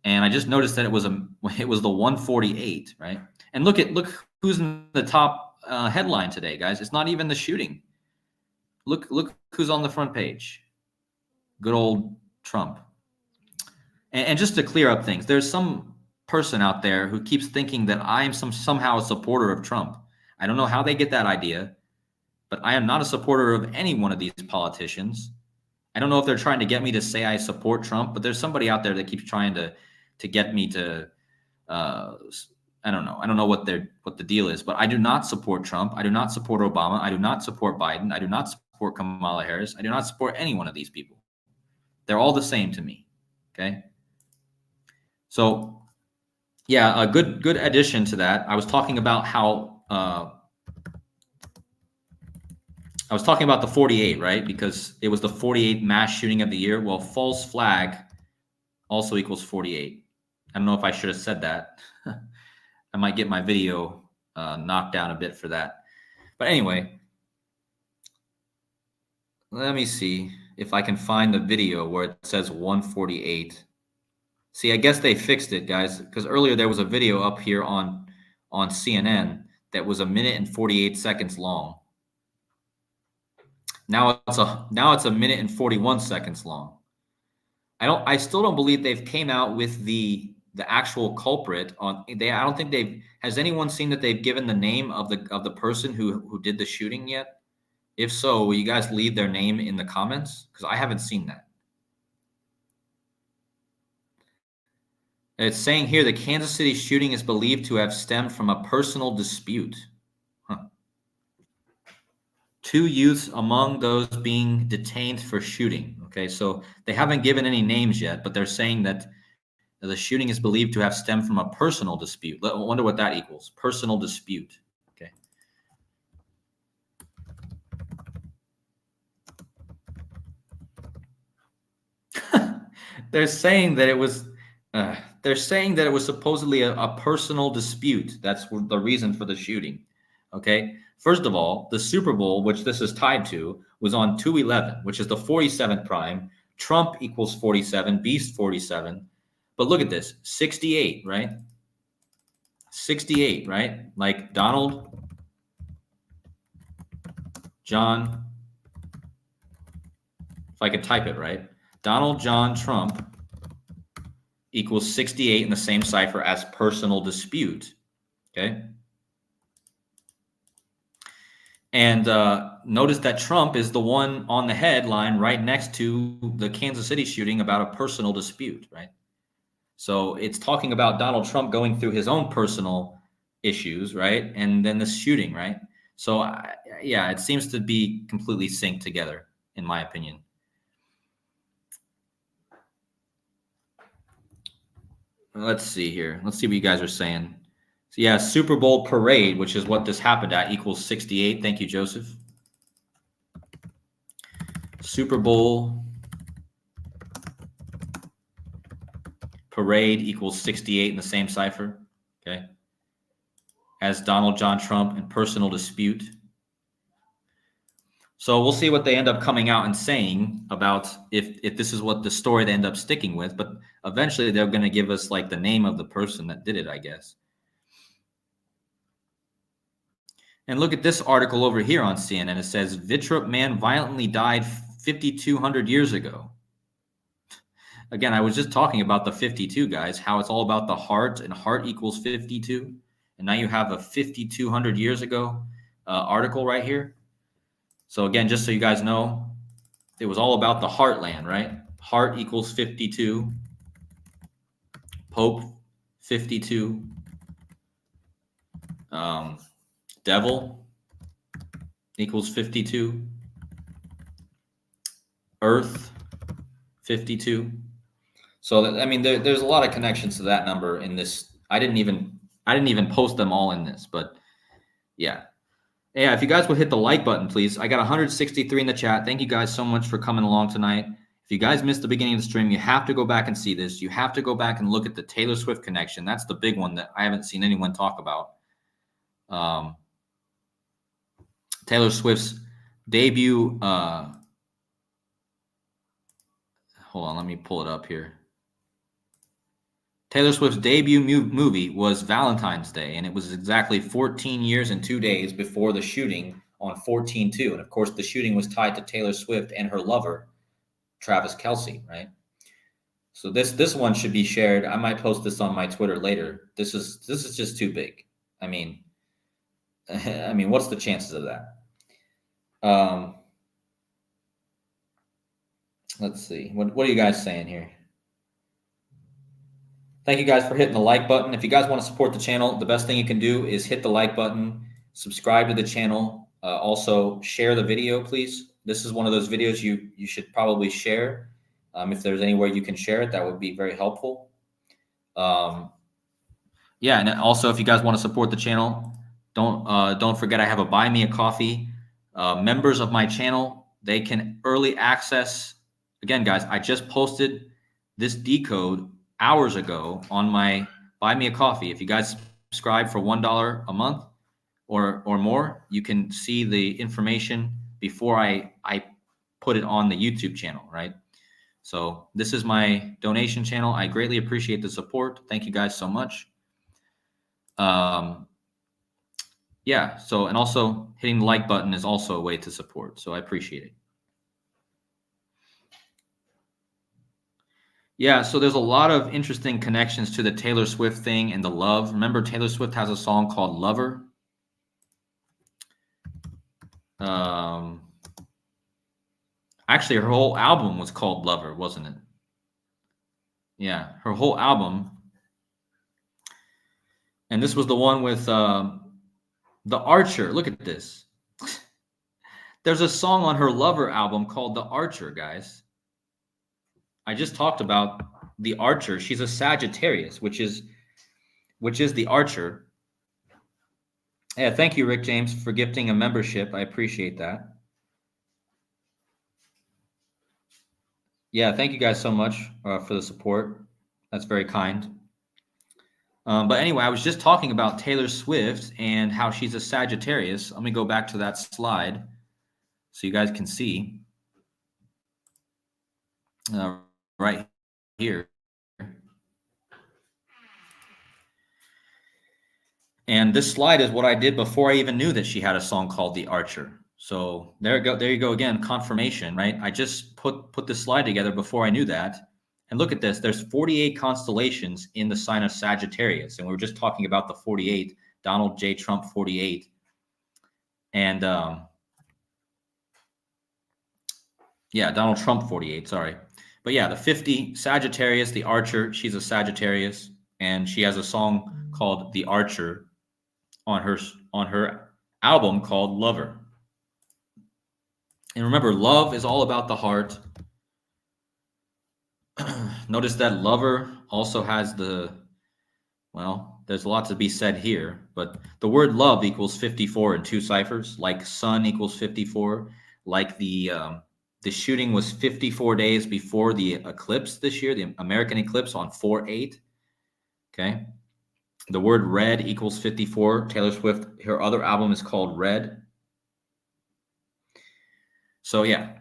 S1: And I just noticed that it was the 148, right? And look who's in the top headline today, guys. It's not even the shooting. Look who's on the front page. Good old Trump. And just to clear up things, there's some person out there who keeps thinking that I am somehow a supporter of Trump. I don't know how they get that idea, but I am not a supporter of any one of these politicians. I don't know if they're trying to get me to say I support Trump, but there's somebody out there that keeps trying to get me to I don't know. I don't know what the deal is, but I do not support Trump. I do not support Obama. I do not support Biden. I do not support Kamala Harris. I do not support any one of these people. They're all the same to me. Okay. So, yeah, a good addition to that. I was talking about how I was talking about the 48, right? Because it was the 48th mass shooting of the year. Well, false flag also equals 48. I don't know if I should have said that. I might get my video knocked down a bit for that. But anyway, let me see if I can find the video where it says 148. See, I guess they fixed it, guys, because earlier there was a video up here on CNN that was 1 minute and 48 seconds long. Now it's a minute and 41 seconds long. I still don't believe they've came out with the actual culprit on. I don't think has anyone seen that they've given the name of the person who did the shooting yet? If so, will you guys leave their name in the comments? Because I haven't seen that. It's saying here the Kansas City shooting is believed to have stemmed from a personal dispute. Huh. 2 youths among those being detained for shooting. Okay, so they haven't given any names yet, but they're saying that the shooting is believed to have stemmed from a personal dispute. I wonder what that equals. Personal dispute. Okay. They're saying that it was supposedly a personal dispute. That's the reason for the shooting. Okay. First of all, the Super Bowl, which this is tied to, was on 2/11, which is the 47th prime. Trump equals 47, Beast 47. But look at this, 68, right? 68, right? Like Donald John, if I could type it right, Donald John Trump equals 68 in the same cipher as personal dispute. Okay. And notice that Trump is the one on the headline right next to the Kansas City shooting about a personal dispute, right? So it's talking about Donald Trump going through his own personal issues, right? And then this shooting, right? So, yeah, it seems to be completely synced together, in my opinion. Let's see here. Let's see what you guys are saying. So, yeah, Super Bowl parade, which is what this happened at, equals 68. Thank you, Joseph. Super Bowl parade equals 68 in the same cipher. Okay. As Donald John Trump and personal dispute. So we'll see what they end up coming out and saying about if this is what the story they end up sticking with. But eventually they're going to give us like the name of the person that did it, I guess. And look at this article over here on CNN. It says Vitrup man violently died 5,200 years ago. Again, I was just talking about the 52, guys, how it's all about the heart and heart equals 52. And now you have a 5,200 years ago article right here. So again, just so you guys know, it was all about the Heartland, right? Heart equals 52. Pope 52. Devil equals 52. Earth 52. So that, I mean, there's a lot of connections to that number in this. I didn't even post them all in this, but yeah. Yeah, if you guys would hit the like button, please. I got 163 in the chat. Thank you guys so much for coming along tonight. If you guys missed the beginning of the stream, you have to go back and see this. You have to go back and look at the Taylor Swift connection. That's the big one that I haven't seen anyone talk about. Taylor Swift's debut. Hold on, let me pull it up here. Taylor Swift's debut movie was Valentine's Day, and it was exactly 14 years and 2 days before the shooting on 14/2. And of course, the shooting was tied to Taylor Swift and her lover, Travis Kelce, right? So this one should be shared. I might post this on my Twitter later. This is just too big. I mean, what's the chances of that? Let's see. What are you guys saying here? Thank you guys for hitting the like button. If you guys want to support the channel, the best thing you can do is hit the like button, subscribe to the channel, also share the video, please. This is one of those videos you should probably share. If there's anywhere you can share it, that would be very helpful. Yeah, and also if you guys want to support the channel, don't forget I have a Buy Me a Coffee. Members of my channel, they can early access. Again, guys, I just posted this decode hours ago on my Buy Me a Coffee. If you guys subscribe for $1 a month or more, you can see the information before I put it on the YouTube channel, right? So this is my donation channel. I greatly appreciate the support. Thank you guys so much. Yeah, so, and also hitting the like button is also a way to support. So I appreciate it. Yeah, so there's a lot of interesting connections to the Taylor Swift thing and the love. Remember, Taylor Swift has a song called Lover. Actually, her whole album was called Lover, wasn't it? Yeah, her whole album. And this was the one with The Archer. Look at this. There's a song on her Lover album called The Archer, guys. I just talked about the Archer. She's a Sagittarius, which is the Archer. Yeah, thank you, Rick James, for gifting a membership. I appreciate that. Yeah, thank you guys so much for the support. That's very kind. But anyway, I was just talking about Taylor Swift and how she's a Sagittarius. Let me go back to that slide so you guys can see. Right here. And this slide is what I did before I even knew that she had a song called The Archer. So there you go again, confirmation, right? I just put this slide together before I knew that. And look at this, there's 48 constellations in the sign of Sagittarius. And we were just talking about the 48, Donald J. Trump 48. And yeah, Donald Trump 48, sorry. But yeah, the 50, Sagittarius, the Archer, she's a Sagittarius, and she has a song called The Archer on her album called Lover. And remember, love is all about the heart. Notice that Lover also has there's a lot to be said here, but the word love equals 54 in two ciphers, like sun equals 54, like the shooting was 54 days before the eclipse this year, the American eclipse on 4/8. Okay. The word red equals 54. Taylor Swift, her other album is called Red. So yeah.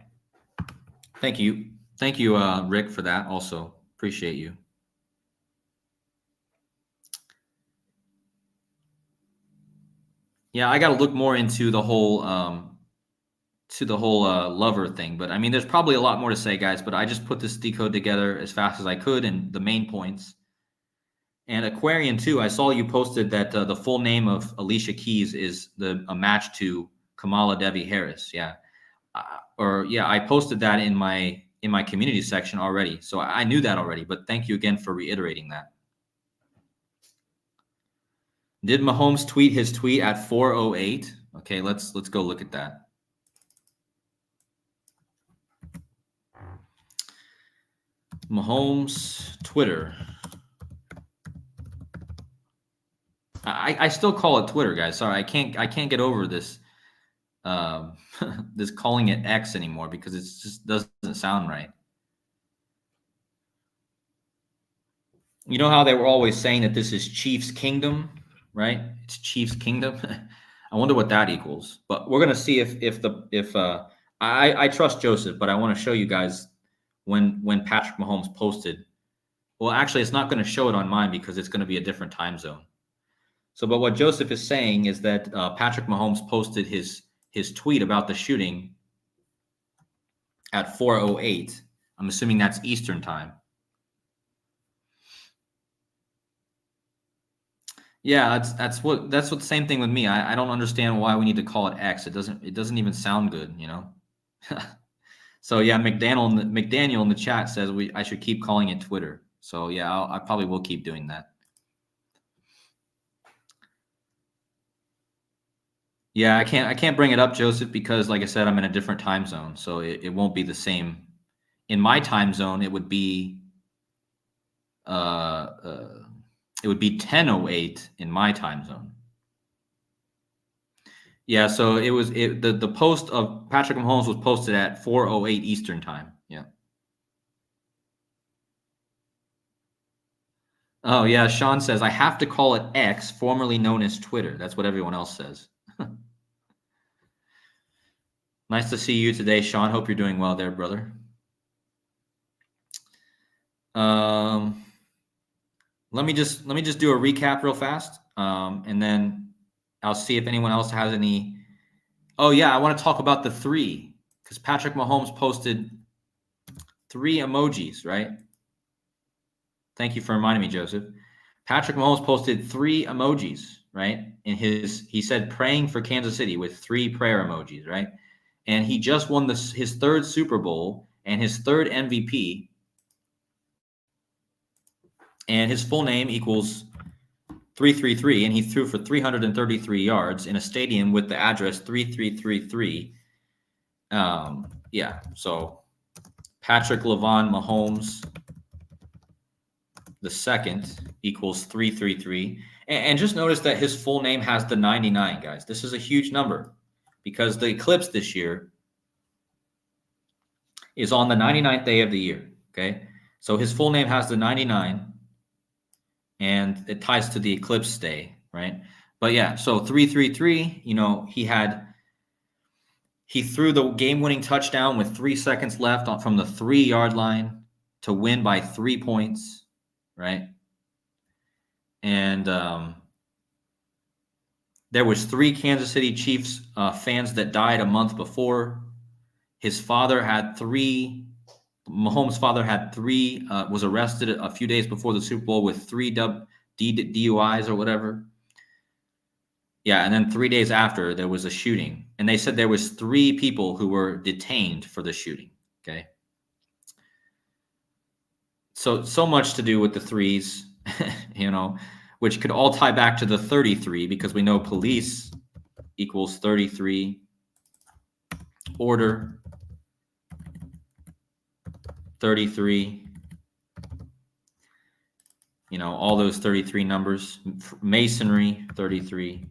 S1: Thank you. Thank you, Rick, for that also. Appreciate you. Yeah, I got to look more into the whole Lover thing. But I mean, there's probably a lot more to say, guys, but I just put this decode together as fast as I could and the main points. And Aquarian too, I saw you posted that the full name of Alicia Keys is a match to Kamala Devi Harris. Yeah. I posted that in my community section already. So I knew that already, but thank you again for reiterating that. Did Mahomes tweet his tweet at 4:08? Okay, let's go look at that. Mahomes Twitter. I still call it Twitter, guys. Sorry, I can't get over this this calling it X anymore because it just doesn't sound right. You know how they were always saying that this is Chiefs Kingdom, right? It's Chiefs Kingdom. I wonder what that equals. But we're gonna see if I trust Joseph, but I want to show you guys when Patrick Mahomes posted. Well, actually, it's not going to show it on mine because it's going to be a different time zone. So, but what Joseph is saying is that Patrick Mahomes posted his tweet about the shooting at 4:08. I'm assuming that's Eastern time. Yeah, that's the same thing with me. I don't understand why we need to call it X. It doesn't even sound good, you know. So yeah, McDaniel in the chat says I should keep calling it Twitter. So yeah, I probably will keep doing that. Yeah, I can't bring it up, Joseph, because like I said, I'm in a different time zone, so it won't be the same. In my time zone, it would be uh, uh 10:08 in my time zone. Yeah, so the post of Patrick Mahomes was posted at 4:08 Eastern time. Yeah. Oh yeah, Sean says I have to call it X, formerly known as Twitter. That's what everyone else says. Nice to see you today, Sean. Hope you're doing well there, brother. Um, let me just do a recap real fast, and then I'll see if anyone else has any. Oh yeah, I want to talk about the three because Patrick Mahomes posted 3 emojis, right? Thank you for reminding me, Joseph. Patrick Mahomes posted 3 emojis, right? He said praying for Kansas City with 3 prayer emojis, right? And he just won his 3rd Super Bowl and his 3rd MVP. And his full name equals 333, and he threw for 333 yards in a stadium with the address 3333. Yeah, so Patrick Levon Mahomes the second equals 333. And just notice that his full name has the 99, guys. This is a huge number because the eclipse this year is on the 99th day of the year, okay? So his full name has the 99, and it ties to the eclipse day, right? But yeah, so 333, you know, he threw the game-winning touchdown with 3 seconds left from the 3-yard line to win by 3 points, right? And there was 3 Kansas City Chiefs fans that died a month before. His father had 3. Mahomes' father had 3. Was arrested a few days before the Super Bowl with 3 DUIs or whatever. Yeah, and then 3 days after there was a shooting, and they said there was 3 people who were detained for the shooting. Okay, so much to do with the threes, you know, which could all tie back to the 33 because we know police equals 33, order 33. You know, all those 33 numbers, masonry 33.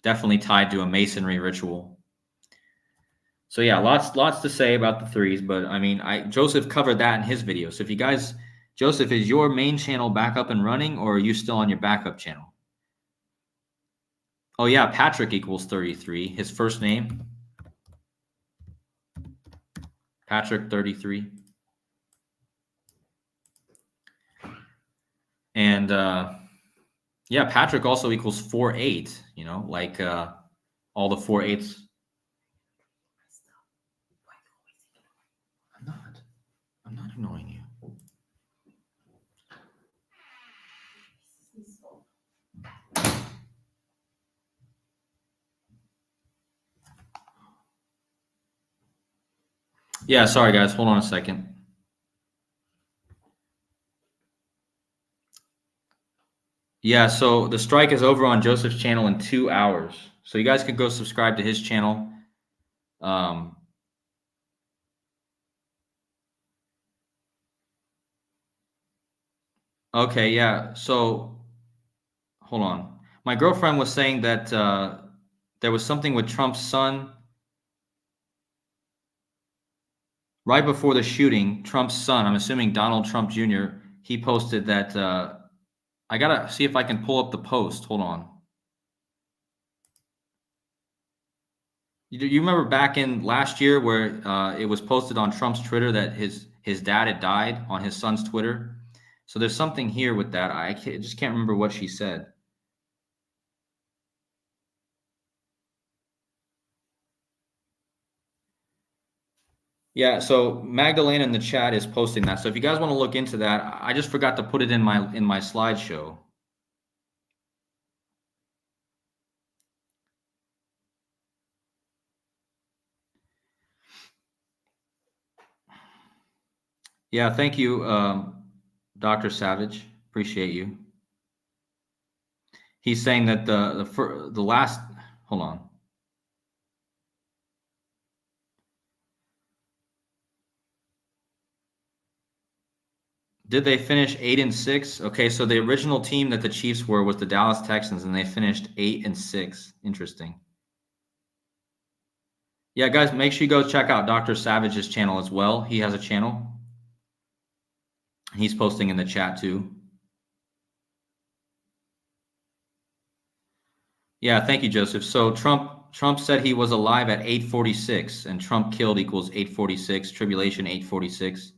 S1: Definitely tied to a masonry ritual. So yeah, lots to say about the threes, but I mean, Joseph covered that in his video. So if you guys, Joseph, is your main channel back up and running, or are you still on your backup channel? Oh yeah, Patrick equals 33. His first name, Patrick 33. And yeah, Patrick also equals 4'8", you know, like all the 4'8s. I'm not annoying you. Yeah, sorry guys, hold on a second. Yeah, so the strike is over on Joseph's channel in 2 hours. So you guys can go subscribe to his channel. Okay, yeah. So hold on. My girlfriend was saying that there was something with Trump's son. Right before the shooting, Trump's son, I'm assuming Donald Trump Jr., he posted that I gotta see if I can pull up the post. Hold on. You remember back in last year where it was posted on Trump's Twitter that his dad had died on his son's Twitter? So there's something here with that. Just can't remember what she said. Yeah, so Magdalena in the chat is posting that. So if you guys want to look into that, I just forgot to put it in my slideshow. Yeah, thank you, Dr. Savage. Appreciate you. He's saying that the last, hold on. Did they finish 8-6? Okay, so the original team that the Chiefs were was the Dallas Texans, and they finished 8-6. Interesting. Yeah, guys, make sure you go check out Dr. Savage's channel as well. He has a channel. He's posting in the chat too. Yeah, thank you, Joseph. So Trump said he was alive at 8:46, and Trump killed equals 8:46. Tribulation 8:46.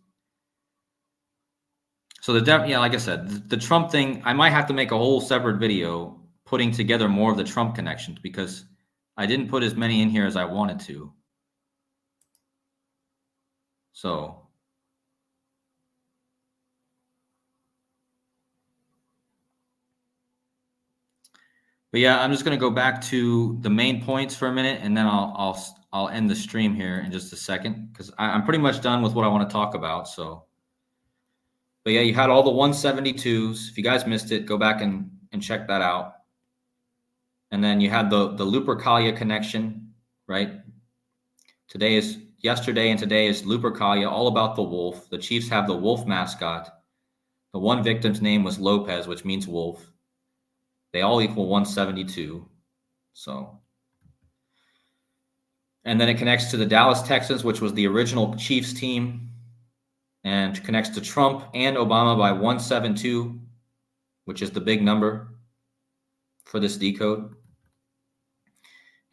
S1: So yeah, like I said, the Trump thing, I might have to make a whole separate video putting together more of the Trump connections because I didn't put as many in here as I wanted to. So, but yeah, I'm just gonna go back to the main points for a minute, and then I'll end the stream here in just a second because I'm pretty much done with what I want to talk about. So, but yeah, you had all the 172s. If you guys missed it, go back and check that out. And then you had the Lupercalia connection, right? Yesterday and today is Lupercalia, all about the wolf. The Chiefs have the wolf mascot. The one victim's name was Lopez, which means wolf. They all equal 172. So, and then it connects to the Dallas Texans, which was the original Chiefs team, and connects to Trump and Obama by 172, which is the big number for this decode.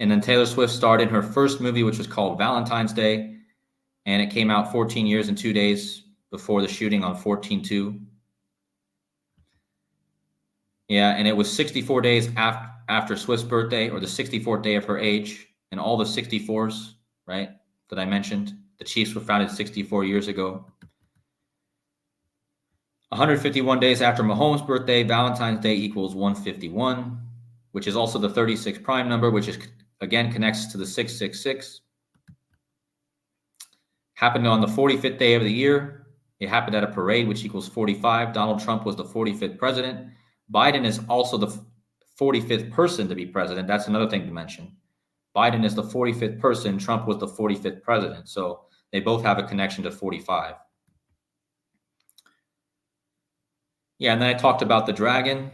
S1: And then Taylor Swift starred in her first movie, which was called Valentine's Day, and it came out 14 years and 2 days before the shooting on 14/2. Yeah, and it was 64 days after Swift's birthday, or the 64th day of her age, and all the 64s, right, that I mentioned. The Chiefs were founded 64 years ago. 151 days after Mahomes' birthday, Valentine's Day equals 151, which is also the 36 prime number, which is again connects to the 666. Happened on the 45th day of the year. It happened at a parade, which equals 45. Donald Trump was the 45th president. Biden is also the 45th person to be president. That's another thing to mention. Biden is the 45th person. Trump was the 45th president. So they both have a connection to 45. Yeah, and then I talked about the dragon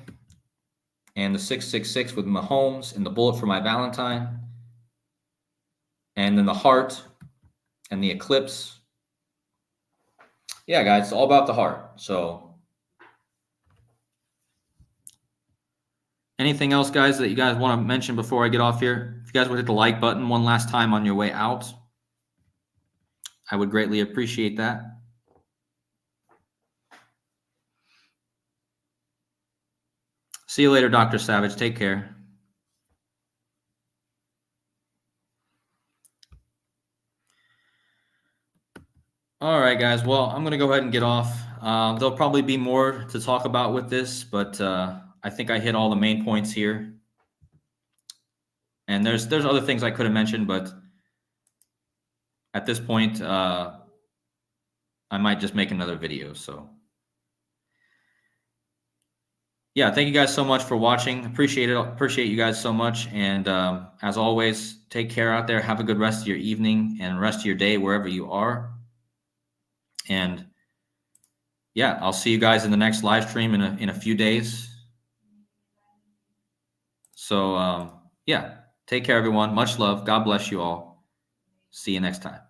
S1: and the 666 with Mahomes and the bullet for my Valentine. And then the heart and the eclipse. Yeah, guys, it's all about the heart. So anything else, guys, that you guys want to mention before I get off here? If you guys would hit the like button one last time on your way out, I would greatly appreciate that. See you later, Dr. Savage. Take care. All right, guys. Well, I'm going to go ahead and get off. There'll probably be more to talk about with this, but I think I hit all the main points here. And there's other things I could have mentioned, but at this point, I might just make another video. So yeah, thank you guys so much for watching. Appreciate it. Appreciate you guys so much. And as always, take care out there. Have a good rest of your evening and rest of your day wherever you are. And yeah, I'll see you guys in the next live stream in a few days. So yeah, take care, everyone. Much love. God bless you all. See you next time.